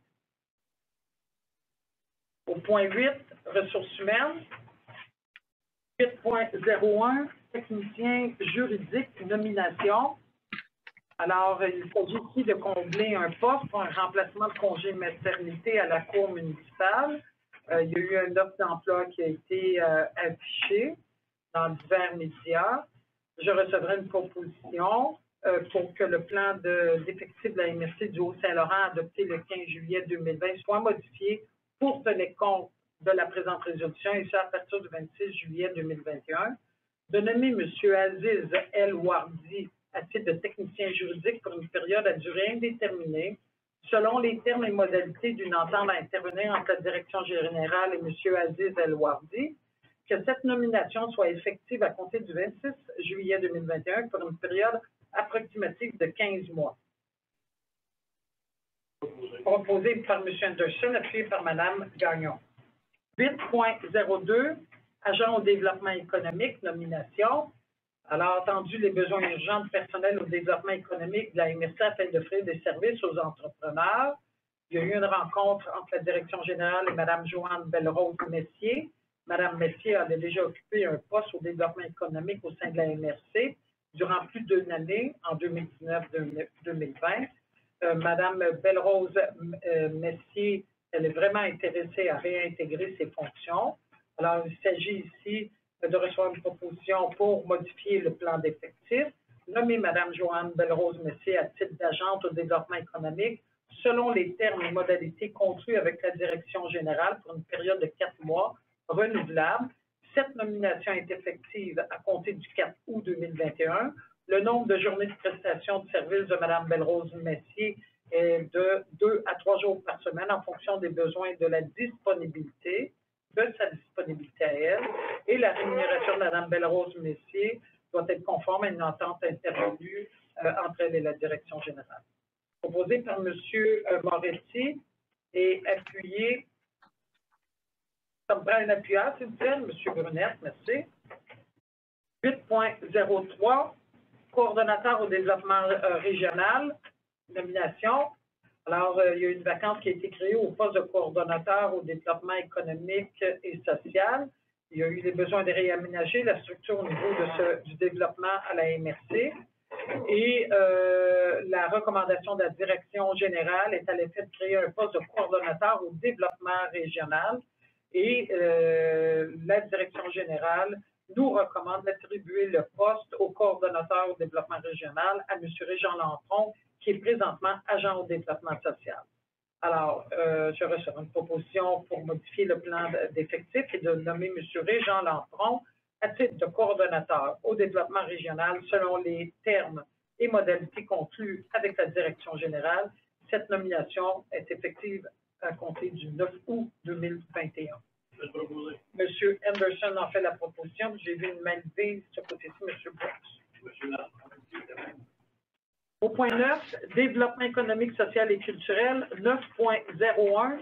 Au point 8, ressources humaines. 8.01, technicien juridique, nomination. Alors, il s'agit ici de combler un poste pour un remplacement de congé maternité à la Cour municipale. Il y a eu une offre d'emploi qui a été affichée dans divers médias. Je recevrai une proposition pour que le plan d'effectifs de la MRC du Haut-Saint-Laurent adopté le 15 juillet 2020 soit modifié pour tenir compte de la présente résolution, et ça à partir du 26 juillet 2021, de nommer M. Aziz El Wardi à titre de technicien juridique pour une période à durée indéterminée, selon les termes et modalités d'une entente à intervenir entre la Direction générale et M. Aziz El Wardi, que cette nomination soit effective à compter du 26 juillet 2021 pour une période approximative de 15 mois. Proposé par M. Anderson, appuyé par Mme Gagnon. 8.02, agent au développement économique, nomination. Alors, entendu les besoins urgents de personnel au développement économique de la MRC afin d'offrir des services aux entrepreneurs. Il y a eu une rencontre entre la Direction générale et Mme Joanne Belrose-Messier. Mme Messier avait déjà occupé un poste au développement économique au sein de la MRC durant plus d'une année, en 2019-2020. Mme Belrose-Messier, elle est vraiment intéressée à réintégrer ses fonctions. Alors, il s'agit ici de recevoir une proposition pour modifier le plan d'effectifs, nommer Mme Joanne Belrose-Messier à titre d'agente au développement économique selon les termes et modalités conclus avec la Direction générale pour une période de 4 mois renouvelable. Cette nomination est effective à compter du 4 août 2021. Le nombre de journées de prestation de services de Mme Belrose-Messier est de 2 à 3 jours par semaine en fonction des besoins et de la disponibilité, de sa disponibilité à elle. Et la rémunération de Mme Belrose-Messier doit être conforme à une entente intervenue entre elle et la Direction générale. Proposé par M. Moretti et appuyé. Ça me prend un appuyeur, s'il vous plaît, M. Brunette, merci. 8.03, coordonnateur au développement régional, nomination. Alors, il y a une vacance qui a été créée au poste de coordonnateur au développement économique et social. il y a eu des besoins de réaménager la structure au niveau du développement à la MRC. Et la recommandation de la direction générale est à l'effet de créer un poste de coordonnateur au développement régional. Et la direction générale nous recommande d'attribuer le poste au coordonnateur au développement régional à M. Régent Lampron, qui est présentement agent au développement social. Alors, je reçois une proposition pour modifier le plan d'effectifs et de nommer M. Régent Lampron à titre de coordonnateur au développement régional selon les termes et modalités conclus avec la direction générale. Cette nomination est effective à compter du 9 août 2021. M. Anderson en fait la proposition. J'ai vu une main levée de ce côté-ci, M. Brooks. Au point 9, développement économique, social et culturel, 9.01,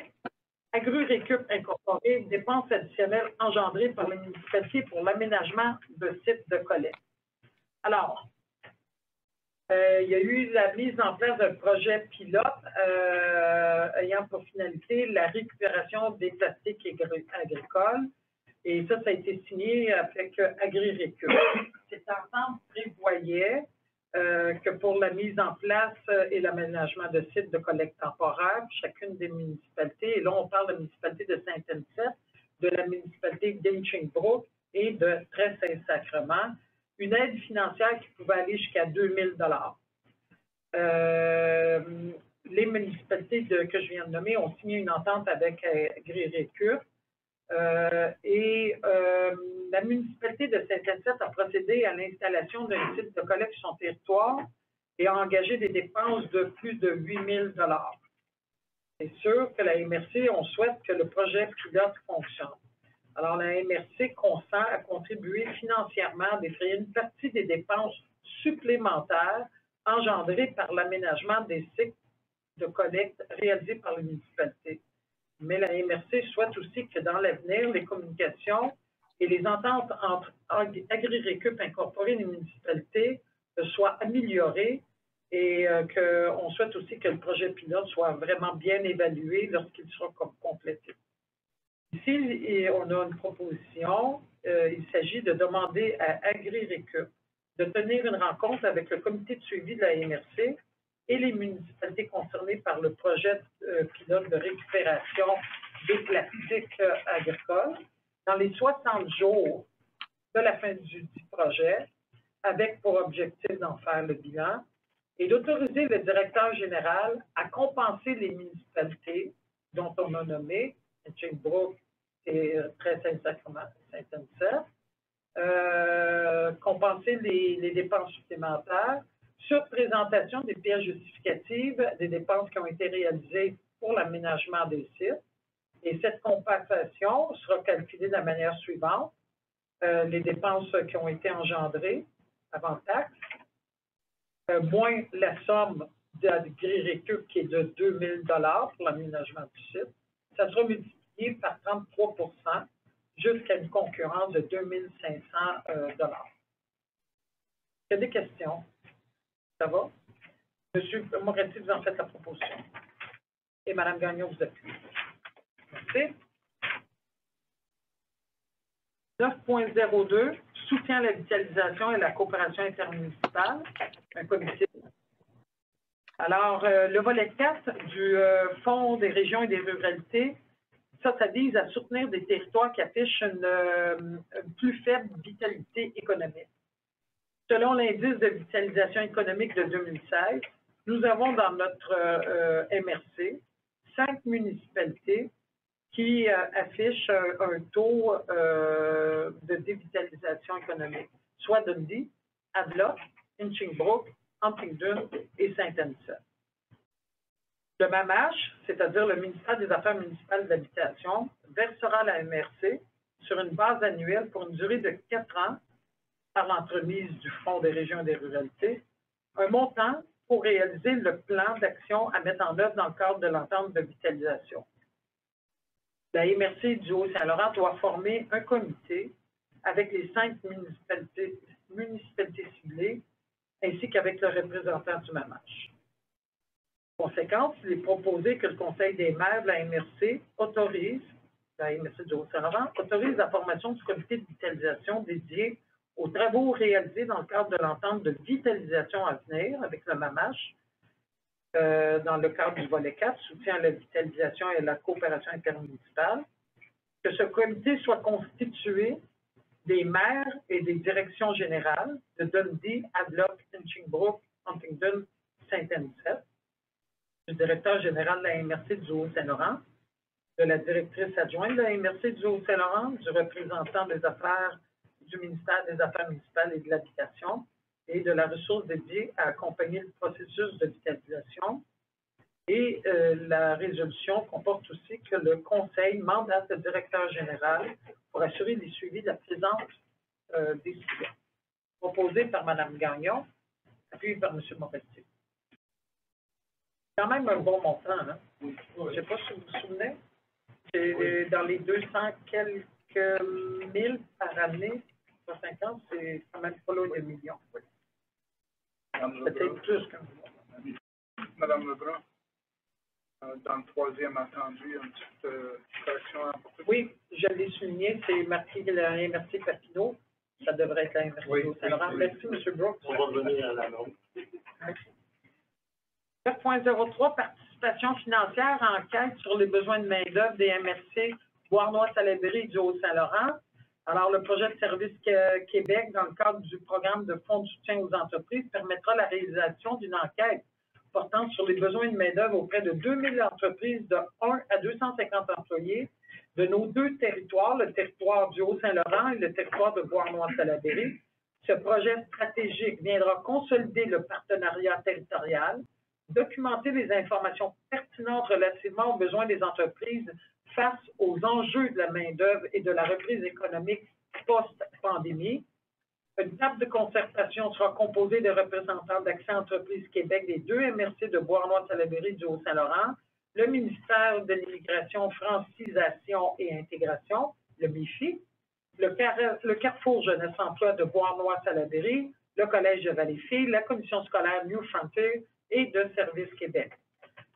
Agri-Récup incorporé, dépenses additionnelles engendrées par les municipalités pour l'aménagement de sites de collecte. Alors, il y a eu la mise en place d'un projet pilote ayant pour finalité la récupération des plastiques agricoles. Et ça a été signé avec Agri-Récup. Cet ensemble prévoyait que pour la mise en place et l'aménagement de sites de collecte temporaire, chacune des municipalités, et là on parle de la municipalité de Saint-Anicet, de la municipalité d'Hinchingbrooke et de Très-Saint-Sacrement, une aide financière qui pouvait aller jusqu'à 2 000 $. Les municipalités que je viens de nommer ont signé une entente avec Agri-Récup. La municipalité de Saint-Anicet a procédé à l'installation d'un site de collecte sur son territoire et a engagé des dépenses de plus de 8 000 $. C'est sûr que la MRC, on souhaite que le projet pilote fonctionne. Alors, la MRC consent à contribuer financièrement à défrayer une partie des dépenses supplémentaires engendrées par l'aménagement des sites de collecte réalisés par les municipalités. Mais la MRC souhaite aussi que dans l'avenir, les communications et les ententes entre Agri-Récup incorporées et les municipalités soient améliorées et qu'on souhaite aussi que le projet pilote soit vraiment bien évalué lorsqu'il sera complété. Ici, on a une proposition. Il s'agit de demander à Agri-Récup de tenir une rencontre avec le comité de suivi de la MRC et les municipalités concernées par le projet pilote de récupération des plastiques agricoles dans les 60 jours de la fin du projet, avec pour objectif d'en faire le bilan, et d'autoriser le directeur général à compenser les municipalités dont on a nommé Hinchingbrooke et Très-Saint-Sacrement, Saint-Anicet, compenser les dépenses supplémentaires sur présentation des pièces justificatives des dépenses qui ont été réalisées pour l'aménagement des sites. Et cette compensation sera calculée de la manière suivante. Les dépenses qui ont été engendrées avant taxe, moins la somme d'Agri-Récup qui est de 2 000 $ pour l'aménagement du site. Ça sera multiplié par 33 % jusqu'à une concurrence de 2 500 $. Il y a des questions? Ça va? Monsieur Moretti, vous en faites la proposition. Et Mme Gagnon vous appuie. Merci. 9.02, soutien à la vitalisation et la coopération intermunicipale, un comité. Alors, le volet 4 du Fonds des régions et des ruralités, ça vise à soutenir des territoires qui affichent une plus faible vitalité économique. Selon l'indice de vitalisation économique de 2016, nous avons dans notre MRC 5 municipalités qui affichent un taux de dévitalisation économique, soit Dundee, Havelock, Hinchingbrooke, Huntingdon et Saint-Anicet. Le MAMACH, c'est-à-dire le ministère des Affaires municipales de l'Habitation, versera à la MRC sur une base annuelle pour une durée de 4 ans par l'entremise du Fonds des régions et des ruralités, un montant pour réaliser le plan d'action à mettre en œuvre dans le cadre de l'entente de vitalisation. La MRC du Haut-Saint-Laurent doit former un comité avec les 5 municipalités ciblées ainsi qu'avec le représentant du MAMACH. En conséquence, il est proposé que le Conseil des maires de la MRC autorise la MRC du Haut-Saint-Laurent, autorise la formation du comité de vitalisation dédié aux travaux réalisés dans le cadre de l'entente de vitalisation à venir avec le MAMACH, dans le cadre du volet 4, soutien à la vitalisation et à la coopération intermunicipale, que ce comité soit constitué des maires et des directions générales de Dundee, Adlock, Hinchinbrook, Huntingdon, Saint-Anicet, du directeur général de la MRC du Haut-Saint-Laurent, de la directrice adjointe de la MRC du Haut-Saint-Laurent, du représentant des affaires du ministère des Affaires municipales et de l'Habitation et de la ressource dédiée à accompagner le processus de vitalisation. Et la résolution comporte aussi que le Conseil mandate le directeur général pour assurer les suivis de la présente décision. Proposée par Mme Gagnon, appuyée par M. Moretti. C'est quand même un bon montant, hein? Je ne sais pas si vous vous souvenez. C'est dans les 200 quelques mille par année, 150, c'est quand même pas loin de millions. Peut-être plus qu'un million. Madame Lebrun, dans le troisième attendu, il y a une petite correction à apporter. Oui, je l'ai souligné, c'est marqué la MRC Papineau. Ça devrait être la MRC au Saint-Laurent. Merci, M. Brooks. On va revenir à la norme. 9.03, participation financière, enquête sur les besoins de main-d'œuvre des MRC Beauharnois-Salaberry et du Haut-Saint-Laurent. Alors, le projet de service Québec, dans le cadre du programme de fonds de soutien aux entreprises, permettra la réalisation d'une enquête portant sur les besoins de main-d'œuvre auprès de 2000 entreprises de 1 à 250 employés de nos deux territoires, le territoire du Haut-Saint-Laurent et le territoire de Beauharnois-Salaberry. Ce projet stratégique viendra consolider le partenariat territorial, documenter les informations pertinentes relativement aux besoins des entreprises face aux enjeux de la main-d'œuvre et de la reprise économique post-pandémie. Une table de concertation sera composée de représentants d'Accès Entreprises Québec des deux MRC de Beauharnois-Salaberry du Haut-Saint-Laurent, le ministère de l'Immigration, Francisation et Intégration, le MIFI, le Carrefour Jeunesse Emploi de Beauharnois-Salaberry, le Collège de Valleyfield, la Commission scolaire New Frontier et de Service Québec.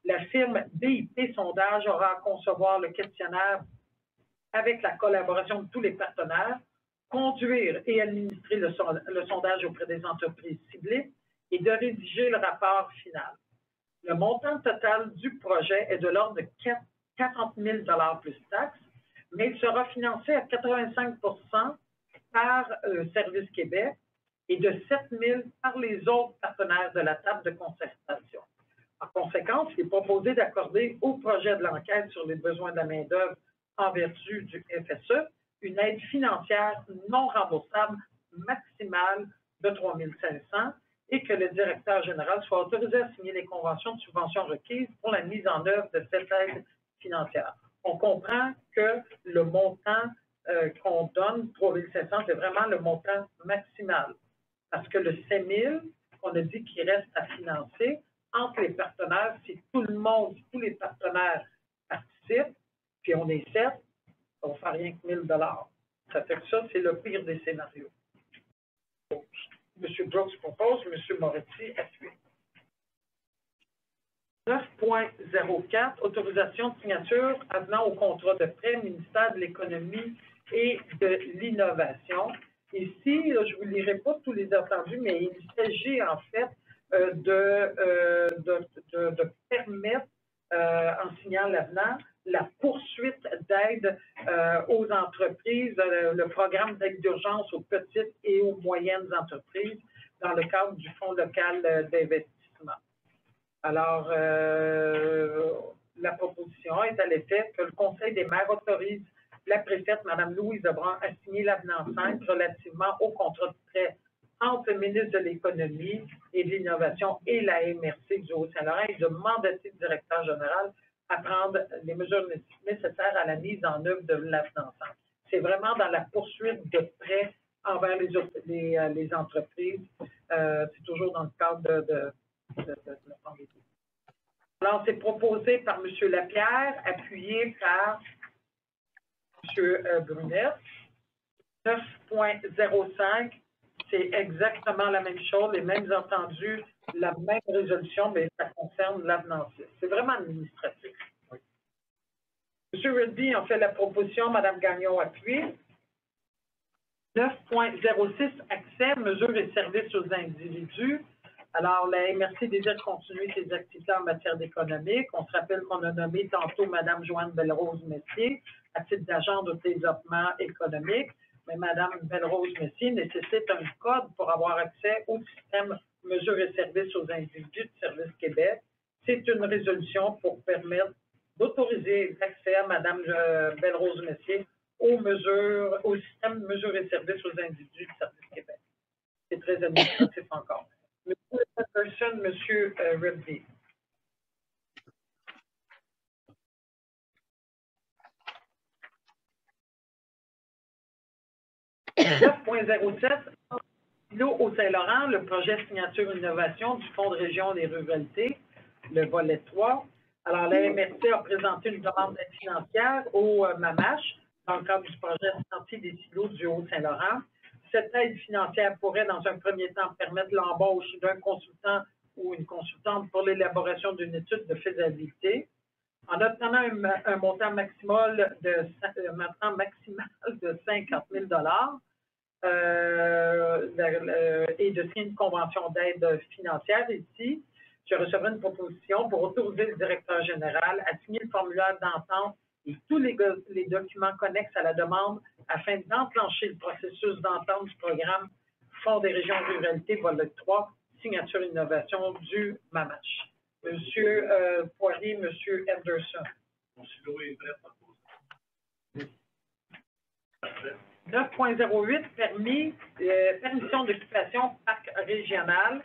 La firme BIP Sondage aura à concevoir le questionnaire avec la collaboration de tous les partenaires, conduire et administrer le sondage auprès des entreprises ciblées et de rédiger le rapport final. Le montant total du projet est de l'ordre de 40 000 $ plus taxes, mais il sera financé à 85 % par Service Québec et de 7 000 par les autres partenaires de la table de concertation. En conséquence, il est proposé d'accorder au projet de l'enquête sur les besoins de la main-d'œuvre en vertu du FSE une aide financière non remboursable maximale de 3 500 et que le directeur général soit autorisé à signer les conventions de subvention requises pour la mise en œuvre de cette aide financière. On comprend que le montant qu'on donne, 3 500, c'est vraiment le montant maximal. Parce que le 7 000, on a dit qu'il reste à financer entre les partenaires, si tout le monde, si tous les partenaires participent, puis on est 7, on ne fait rien que 1 000 $. Ça fait que ça, c'est le pire des scénarios. Donc, M. Brooks propose, M. Moretti appuie. 9.04, autorisation de signature avenant au contrat de prêt ministère de l'Économie et de l'Innovation. Ici, là, je ne vous lirai pas tous les attendus, mais il s'agit en fait de permettre, en signant l'avenant, la poursuite d'aide aux entreprises, le programme d'aide d'urgence aux petites et aux moyennes entreprises dans le cadre du Fonds local d'investissement. Alors, la proposition est à l'effet que le Conseil des maires autorise la préfète, Mme Louise Lebrun, à signer l'avenant 5 relativement au contrat de prêt entre le ministre de l'Économie et de l'Innovation et la MRC du Haut-Saint-Laurent et de mandater le directeur général à prendre les mesures nécessaires à la mise en œuvre de l'avenant 5. C'est vraiment dans la poursuite de prêts envers les entreprises. C'est toujours dans le cadre de la pandémie. Alors, c'est proposé par M. Lapierre, appuyé par M. Brunet. 9.05, c'est exactement la même chose, les mêmes entendus, la même résolution, mais ça concerne l'avenant 6. C'est vraiment administratif. Oui. M. Rugby en fait la proposition, Mme Gagnon appuie. 9.06, accès, mesures et services aux individus. Alors, la MRC désire continuer ses activités en matière d'économique. On se rappelle qu'on a nommé tantôt Mme Joanne Belrose-Messier à titre d'agent de développement économique. Mais Mme Belrose-Messier nécessite un code pour avoir accès au système mesures et services aux individus de Service Québec. C'est une résolution pour permettre d'autoriser l'accès à Mme Belrose-Messier au système mesures et services aux individus de Service Québec. C'est très administratif encore. M. Patterson, M. Rugby. « 9.07, l'eau au Saint-Laurent, le projet signature innovation du Fonds de région des ruralités, le volet 3. Alors, la MRC a présenté une demande d'aide financière au MAMACH dans le cadre du projet Sentier des silos du Haut-Saint-Laurent. Cette aide financière pourrait, dans un premier temps, permettre l'embauche d'un consultant ou une consultante pour l'élaboration d'une étude de faisabilité. En obtenant un montant maximal de 50 000 et de signer une convention d'aide financière ici, je recevrai une proposition pour autoriser le directeur général à signer le formulaire d'entente et tous les documents connexes à la demande afin d'enclencher le processus d'entente du programme Fonds des régions ruralités, volet 3, signature innovation du MAMACH. Monsieur Poirier, Monsieur Henderson. Mon silo est prêt pour poser. 9.08, permission d'occupation parc régional.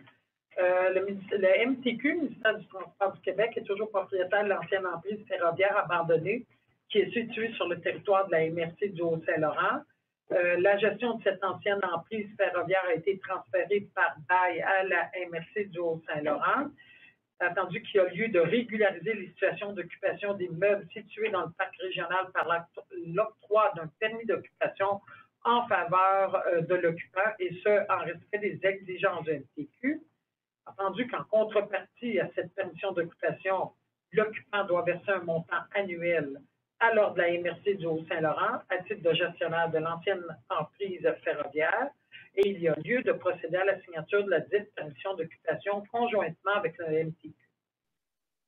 Le MTQ, ministère du Transport du Québec, est toujours propriétaire de l'ancienne emprise ferroviaire abandonnée qui est située sur le territoire de la MRC du Haut-Saint-Laurent. La gestion de cette ancienne emprise ferroviaire a été transférée par bail à la MRC du Haut-Saint-Laurent, attendu qu'il y a lieu de régulariser les situations d'occupation des meubles situés dans le parc régional par l'octroi d'un permis d'occupation en faveur de l'occupant, et ce, en respect des exigences du MTQ. Attendu qu'en contrepartie à cette permission d'occupation, l'occupant doit verser un montant annuel à l'ordre de la MRC du Haut-Saint-Laurent à titre de gestionnaire de l'ancienne emprise ferroviaire, et il y a lieu de procéder à la signature de la dite permission d'occupation conjointement avec le MTQ.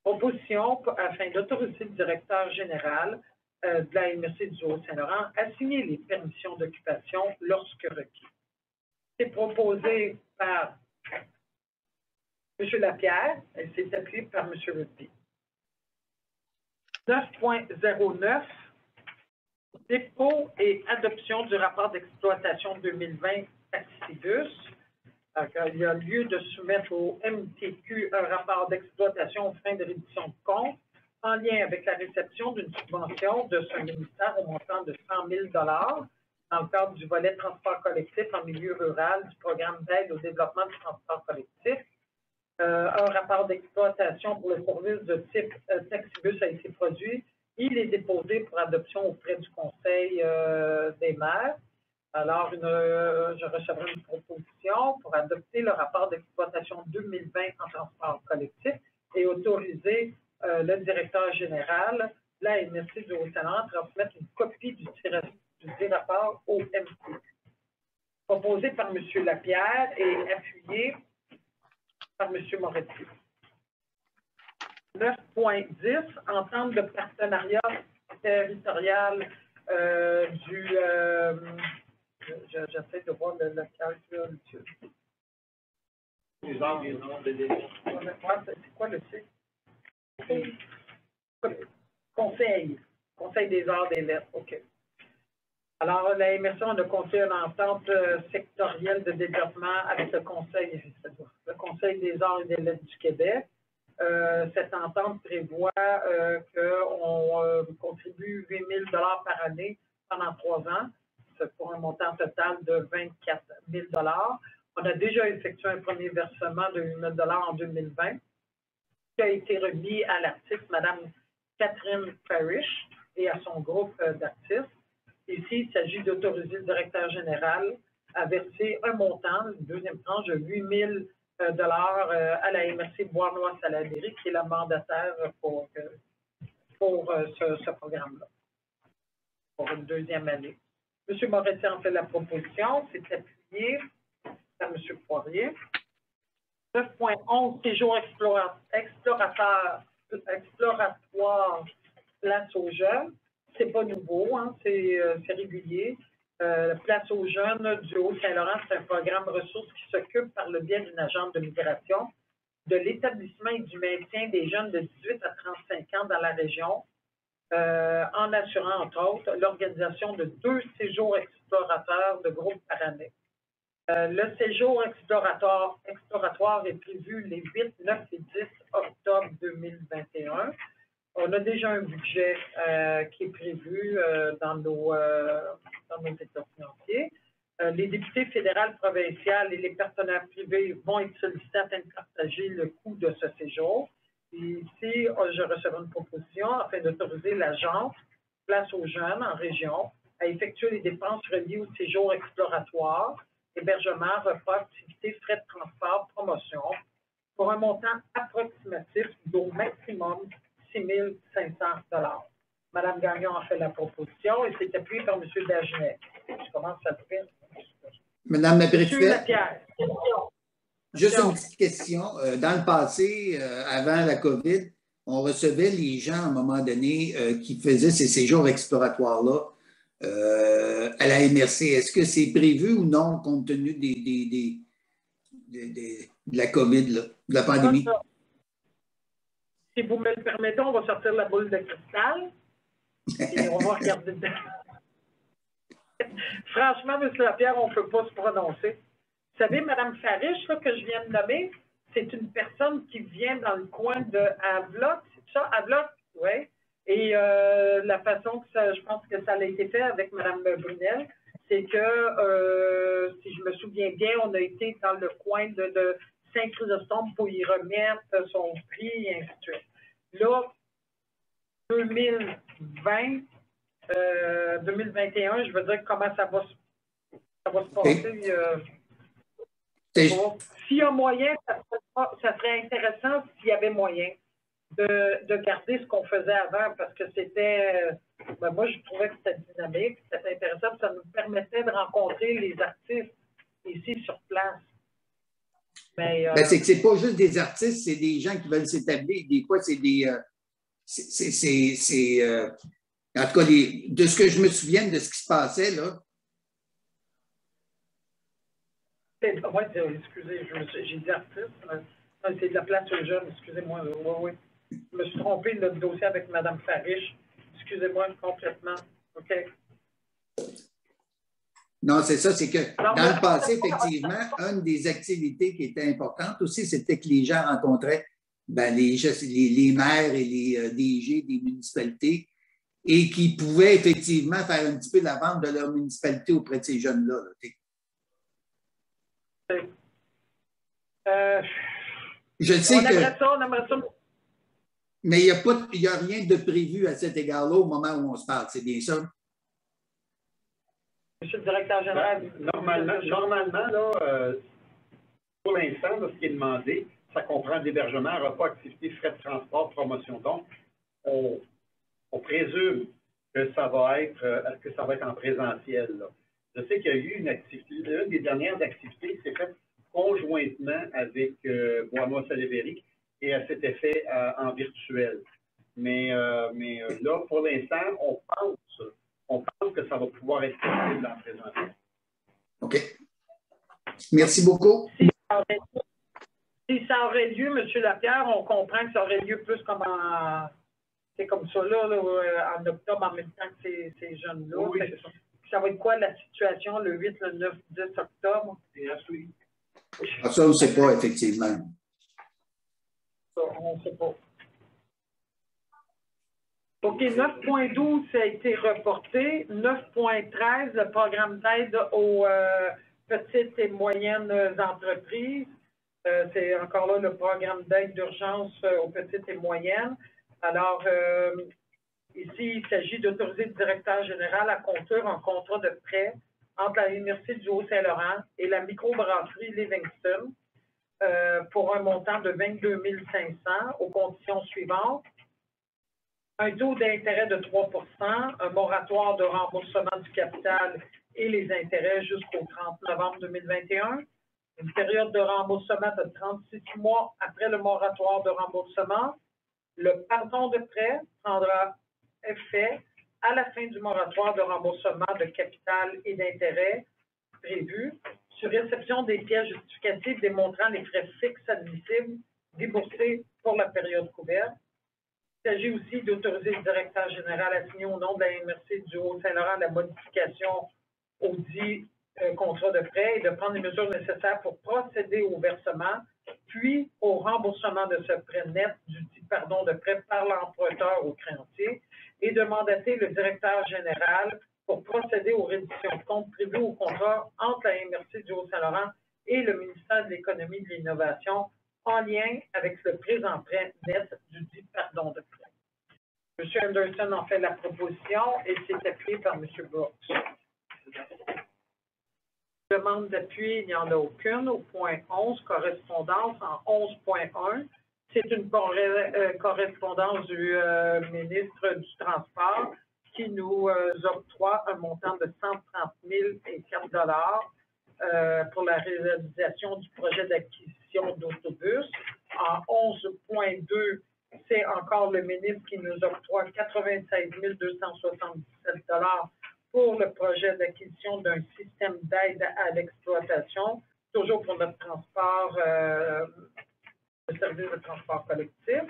Proposition afin d'autoriser le directeur général de la MRC du Haut-Saint-Laurent à signer les permissions d'occupation lorsque requis. C'est proposé par M. Lapierre et c'est appuyé par M. Rugby. 9.09, dépôt et adoption du rapport d'exploitation 2020 Taxibus. Il y a lieu de soumettre au MTQ un rapport d'exploitation aux fins de réduction de compte en lien avec la réception d'une subvention de ce ministère au montant de 100 000 dans le cadre du volet transport collectif en milieu rural du programme d'aide au développement du transport collectif. Un rapport d'exploitation pour le service de type Taxibus a été produit. Il est déposé pour adoption auprès du Conseil des maires. Alors, je recevrai une proposition pour adopter le rapport d'exploitation 2020 en transport collectif et autoriser le directeur général de la MRC du Haut-Saint-Laurent à transmettre une copie du rapport au MTQ. Proposé par M. Lapierre et appuyé par M. Moretti. 9.10, entente de partenariat territorial j'essaie de voir le calcul. Les arts des noms de délai. C'est quoi le titre? Conseil des arts des lettres, OK. Alors, la MRC, on a conclu une entente sectorielle de développement avec le Conseil des arts et des lettres du Québec. Cette entente prévoit qu'on contribue 8 000 $ par année pendant 3 ans, pour un montant total de 24 000 $. On a déjà effectué un premier versement de 8 000 $ en 2020, qui a été remis à l'artiste Mme Catherine Parrish et à son groupe d'artistes. Ici, il s'agit d'autoriser le directeur général à verser un montant, une deuxième tranche de 8 000 $ à la MRC Bois-Noir-Salaberry, qui est la mandataire pour ce programme-là. pour une deuxième année. M. Moretti en fait la proposition, c'est appuyé par M. Poirier. 9.11, séjour exploratoire, place aux jeunes. C'est pas nouveau, hein, c'est régulier. Place aux jeunes du Haut-Saint-Laurent, c'est un programme ressources qui s'occupe par le biais d'une agence de migration de l'établissement et du maintien des jeunes de 18 à 35 ans dans la région, en assurant, entre autres, l'organisation de 2 séjours explorateurs de groupe par année. Le séjour exploratoire est prévu les 8, 9 et 10 octobre 2021. On a déjà un budget qui est prévu dans nos états financiers. Les députés fédérales, provinciales et les partenaires privés vont être sollicités afin de partager le coût de ce séjour. Et ici, je recevrai une proposition afin d'autoriser l'agence Place aux jeunes en région à effectuer les dépenses reliées au séjour exploratoire, hébergement, repas, activités, frais de transport, promotion, pour un montant approximatif d'au maximum 6 500 $. Mme Gagnon a fait la proposition et c'est appuyé par M. Dagenet. Je commence à le faire. Madame la Monsieur présidente, Lapierre. juste une petite question. Dans le passé, avant la COVID, on recevait les gens à un moment donné qui faisaient ces séjours exploratoires-là à la MRC. Est-ce que c'est prévu ou non compte tenu de la COVID, là, de la pandémie? Si vous me le permettez, on va sortir la boule de cristal et on va regarder dedans. Franchement, M. Lapierre, on ne peut pas se prononcer. Vous savez, Mme Farish, là, que je viens de nommer, c'est une personne qui vient dans le coin de Havelock, c'est ça? Havelock, oui. Et la façon que ça, je pense que ça a été fait avec Mme Brunel, c'est que, si je me souviens bien, on a été dans le coin de Saint-Chrysostome pour y remettre son prix et ainsi de suite. Là, 2020, 2021, je veux dire comment ça va se passer. S'il y a moyen, ça serait intéressant s'il y avait moyen de garder ce qu'on faisait avant parce que c'était, moi je trouvais que c'était dynamique, c'était intéressant, ça nous permettait de rencontrer les artistes ici sur place. Mais, c'est que c'est pas juste des artistes, c'est des gens qui veulent s'établir. Des fois, c'est des... en tout cas, de ce que je me souviens de ce qui se passait, là. Oui, excusez, j'ai dit artiste. C'est de la place aux jeunes, excusez-moi. Oui. Je me suis trompé de dossier avec Mme Farish. Excusez-moi complètement. OK. Non, c'est ça, c'est que dans le passé, effectivement, une des activités qui était importante aussi, c'était que les gens rencontraient les maires et les DG des municipalités et qui pouvaient effectivement faire un petit peu la vente de leur municipalité auprès de ces jeunes-là. Je sais on aimerait ça. Mais il n'y a rien de prévu à cet égard-là au moment où on se parle, c'est bien ça? Monsieur le directeur général. Normalement là, pour l'instant, ce qui est demandé, ça comprend l'hébergement, repas, activités, frais de transport, promotion. Donc, on présume que ça va être en présentiel. Là. Je sais qu'il y a eu une activité, une des dernières activités qui s'est faite conjointement avec Bois-Moi-Salévéric et elle s'était fait en virtuel. Mais là, pour l'instant, on pense que ça va pouvoir être possible en présentiel. OK. Merci beaucoup. Si ça aurait lieu, M. Lapierre, on comprend que ça aurait lieu plus comme c'est comme ça, là, en octobre, en même temps que ces jeunes-là. Oui. Ça va être quoi la situation le 8, le 9, 10 octobre? Ça, on ne sait pas, effectivement. On ne sait pas. OK, 9.12, ça a été reporté. 9.13, le programme d'aide aux petites et moyennes entreprises. C'est encore là le programme d'aide d'urgence aux petites et moyennes. Alors, ici, il s'agit d'autoriser le directeur général à conclure un contrat de prêt entre la Université du Haut-Saint-Laurent et la microbrasserie Livingston pour un montant de 22 500 aux conditions suivantes. un taux d'intérêt de 3 un moratoire de remboursement du capital et les intérêts jusqu'au 30 novembre 2021, une période de remboursement de 36 mois après le moratoire de remboursement. Le pardon de prêt prendra effet à la fin du moratoire de remboursement de capital et d'intérêts prévu sur réception des pièces justificatives démontrant les frais fixes admissibles déboursés pour la période couverte. Il s'agit aussi d'autoriser le directeur général à signer au nom de la MRC du Haut-Saint-Laurent la modification au dit contrat de prêt et de prendre les mesures nécessaires pour procéder au versement, puis au remboursement de ce prêt net du dit pardon de prêt par l'emprunteur au créancier et de mandater le directeur général pour procéder aux réductions de comptes prévues au contrat entre la MRC du Haut-Saint-Laurent et le ministère de l'Économie et de l'Innovation en lien avec le présent prêt net du dit pardon de prêt. M. Anderson en fait la proposition et c'est appuyé par M. Brooks. Demande d'appui, il n'y en a aucune. Au point 11, correspondance en 11.1. C'est une correspondance du ministre du Transport qui nous octroie un montant de 130 004 pour la réalisation du projet d'acquisition d'autobus. En 11.2, c'est encore le ministre qui nous octroie 96 277 pour le projet d'acquisition d'un système d'aide à l'exploitation, toujours pour notre transport, le service de transport collectif.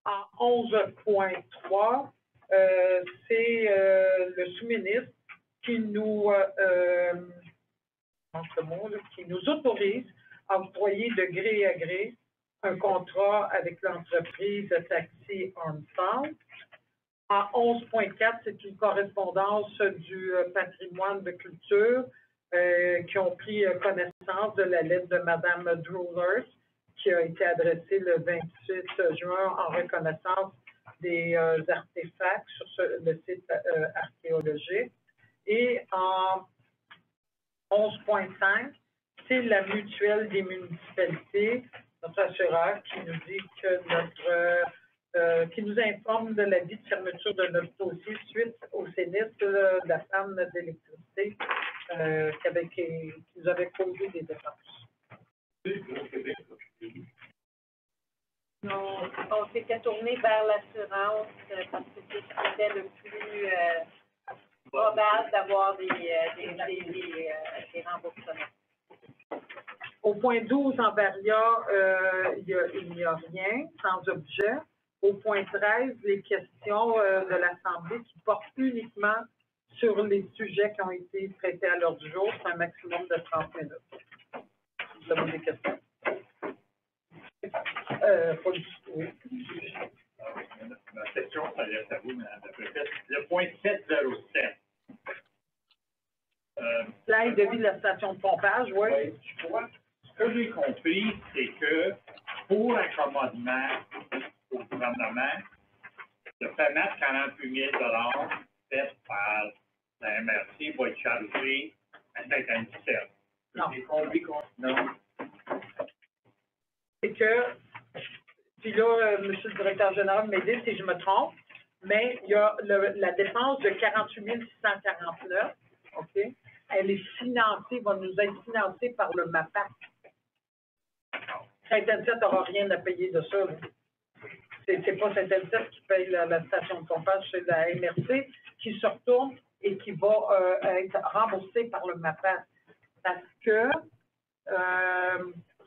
En 11.3, c'est le sous-ministre qui nous, qui nous autorise à octroyer de gré à gré un contrat avec l'entreprise Taxi Ensemble. En 11.4, c'est une correspondance du patrimoine de culture qui ont pris connaissance de la lettre de Mme Drewlers qui a été adressée le 28 juin en reconnaissance des artefacts sur le site archéologique. Et en 11.5, c'est la mutuelle des municipalités, notre assureur, qui nous dit que qui nous informe de l'avis de fermeture de notre dossier suite au sinistre de la panne d'électricité qui nous avait causé des dépenses. On s'était tourné vers l'assurance parce que c'était le plus probable d'avoir des remboursements. Au point 12, en Varia, il n'y a rien, sans objet. Au point 13, les questions de l'Assemblée qui portent uniquement sur les sujets qui ont été traités à l'ordre du jour. C'est un maximum de 30 minutes. Vous avez des questions? Oui. Ma question, ça reste à vous, Mme la Présidente. Le point 707. L'aide de vie de la station de pompage, oui. Oui, je crois. Ce que j'ai compris, c'est que pour accommodement au gouvernement, le paiement de 48 000 fait par la MRC va être chargé à 57. J'ai compris qu'on... Non. C'est que, puis là, monsieur le directeur général m'aide si je me trompe, mais il y a la dépense de 48 649, OK? Elle est financée, va nous être financée par le MAPAC. Saint-Anicette n'aura rien à payer de ça. C'est pas Saint-Anicette qui paye la station de pompage, c'est la MRC qui se retourne et qui va être remboursée par le MAPAC. Parce que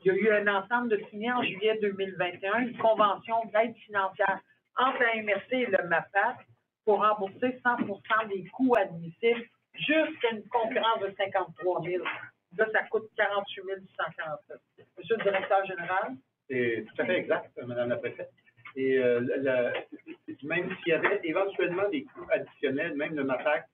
il y a eu un ensemble de signés en juillet 2021, une convention d'aide financière entre la MRC et le MAPAC pour rembourser 100% des coûts admissibles jusqu'à une concurrence de 53 000. Là, ça coûte 48 147. Monsieur le directeur général? C'est tout à fait exact, Mme la Présidente. Et même s'il y avait éventuellement des coûts additionnels, même le MAPAC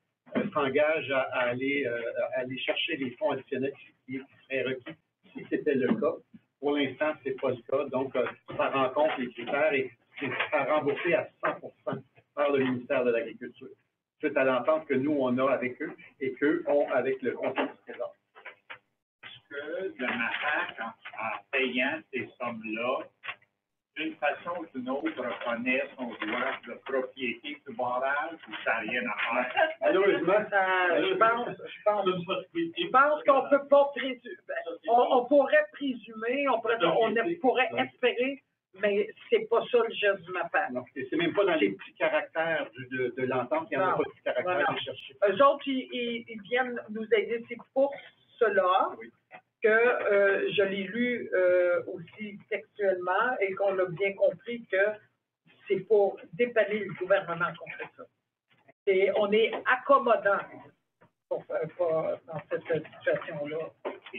s'engage à aller chercher les fonds additionnels qui seraient requis si c'était le cas. Pour l'instant, ce n'est pas le cas. Donc, ça rencontre les critères et c'est à rembourser à 100% par le ministère de l'Agriculture, suite à l'entente que nous, on a avec eux et qu'eux ont avec le Conseil du Trésor. Est-ce que le MAPAC, en payant ces sommes-là, d'une façon ou d'une autre, reconnaît son droit de propriété du barrage ou ça n'a rien à faire? Malheureusement, Je pense qu'on peut pas présumer. On pourrait présumer, on pourrait espérer, mais c'est pas ça le geste du MAPAC. non, c'est même pas dans les petits caractères de l'entente, il n'y en a pas de petits caractères à chercher. Eux autres, ils viennent nous aider. C'est pour cela que je l'ai lu aussi textuellement et qu'on a bien compris que c'est pour dépanner le gouvernement qu'on fait ça. Et on est accommodant dans cette situation-là.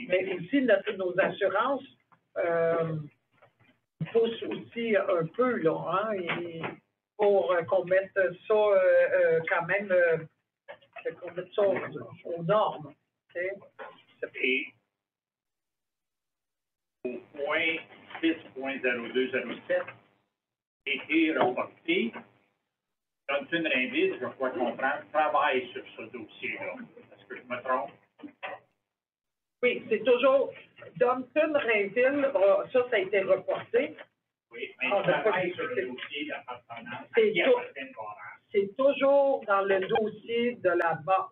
Mais aussi, nos assurances poussent aussi un peu, là, hein, et pour qu'on mette ça quand même, qu'on mette ça aux normes. Okay? Et au point 6.0207, été reporté, Johnson Rainville, je crois comprendre, travaille sur ce dossier-là. Est-ce que je me trompe? Oui, c'est toujours Johnson Rainville, ça a été reporté. Oui, mais il travaille sur le dossier d'appartenance. C'est toujours dans le dossier de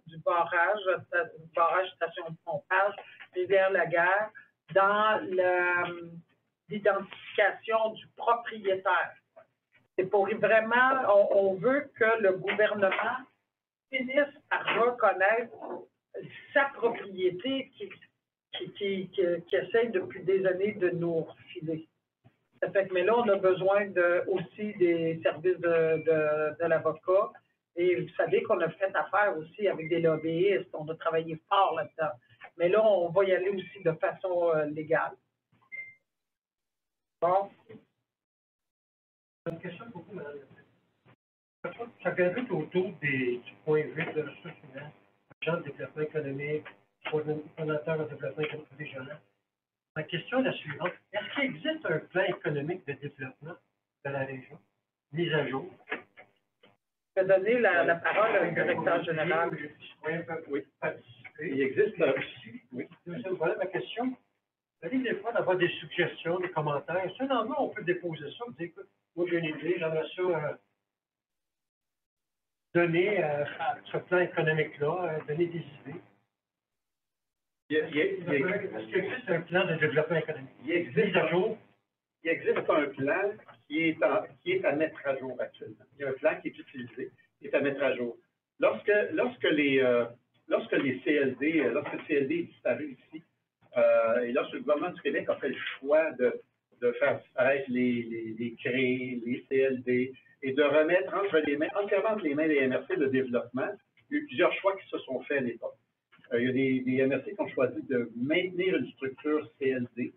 du barrage station de pompage, Rivière-la-Guerre, dans l'identification du propriétaire. C'est pour vraiment, on veut que le gouvernement finisse par reconnaître sa propriété qui essaie depuis des années de nous refiler. Ça fait que, mais là, on a besoin aussi des services de l'avocat. Et vous savez qu'on a fait affaire aussi avec des lobbyistes. On a travaillé fort là-dedans. Mais là, on va y aller aussi de façon légale. Bon. Une question pour vous, madame. Ça gravite autour du point 8 de ressources humaines, agent de développement économique, coordonnateur de développement économique régional. Ma question est la suivante. Est-ce qu'il existe un plan économique de développement de la région, mis à jour? Je vais donner la parole au directeur général. Oui, il existe aussi. Oui. Voilà ma question. Vous avez des fois d'avoir des suggestions, des commentaires. Finalement, on peut déposer ça. Vous dites, écoute, moi j'ai une idée, j'aimerais ça donner à ce plan économique-là, donner des idées. Est-ce qu'il existe un plan de développement économique? Il existe un plan qui est à mettre à jour actuellement. Il y a un plan qui est utilisé, qui est à mettre à jour. Lorsque le CLD est disparu ici, et lorsque le gouvernement du Québec a fait le choix de faire disparaître les CRE, les CLD, et de remettre entièrement entre les mains des MRC de développement, il y a eu plusieurs choix qui se sont faits à l'époque. Il y a des MRC qui ont choisi de maintenir une structure CLD.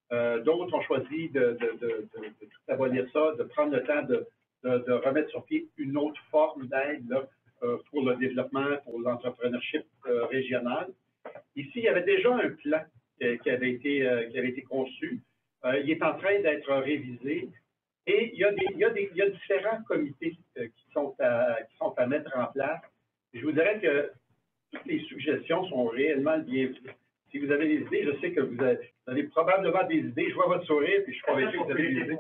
D'autres ont choisi de tout abolir ça, de prendre le temps de remettre sur pied une autre forme d'aide pour le développement, pour l'entrepreneurship régional. Ici, il y avait déjà un plan qui avait été conçu. Il est en train d'être révisé. Et il y a différents comités qui sont à mettre en place. Je vous dirais que toutes les suggestions sont réellement bienvenues. Si vous avez des idées, je sais que vous avez probablement des idées. Je vois votre sourire et je suis convaincu que vous avez des idées.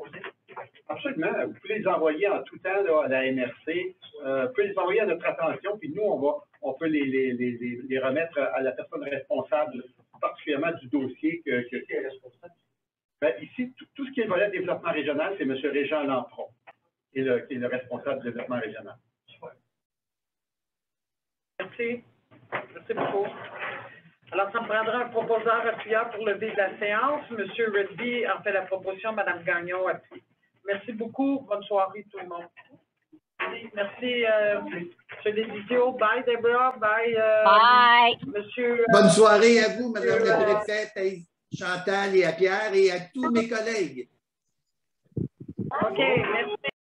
Absolument. Vous pouvez les envoyer en tout temps là, à la MRC. Vous pouvez les envoyer à notre attention, puis nous, on peut les remettre à la personne responsable, particulièrement du dossier qui est responsable. Ben, ici, tout ce qui est le volet développement régional, c'est M. Régent Lampron, qui est le responsable du développement régional. Merci. Merci beaucoup. Alors, ça me prendra un proposeur appuyeur pour lever de la séance. M. Redby en fait la proposition, Mme Gagnon appuie. Merci beaucoup. Bonne soirée, tout le monde. Merci, M. Desvizio. Bye, Deborah. Bye, Bye. Monsieur. Bonne soirée à vous, Madame la préfète, à Chantal et à Pierre et à tous mes collègues. OK, merci.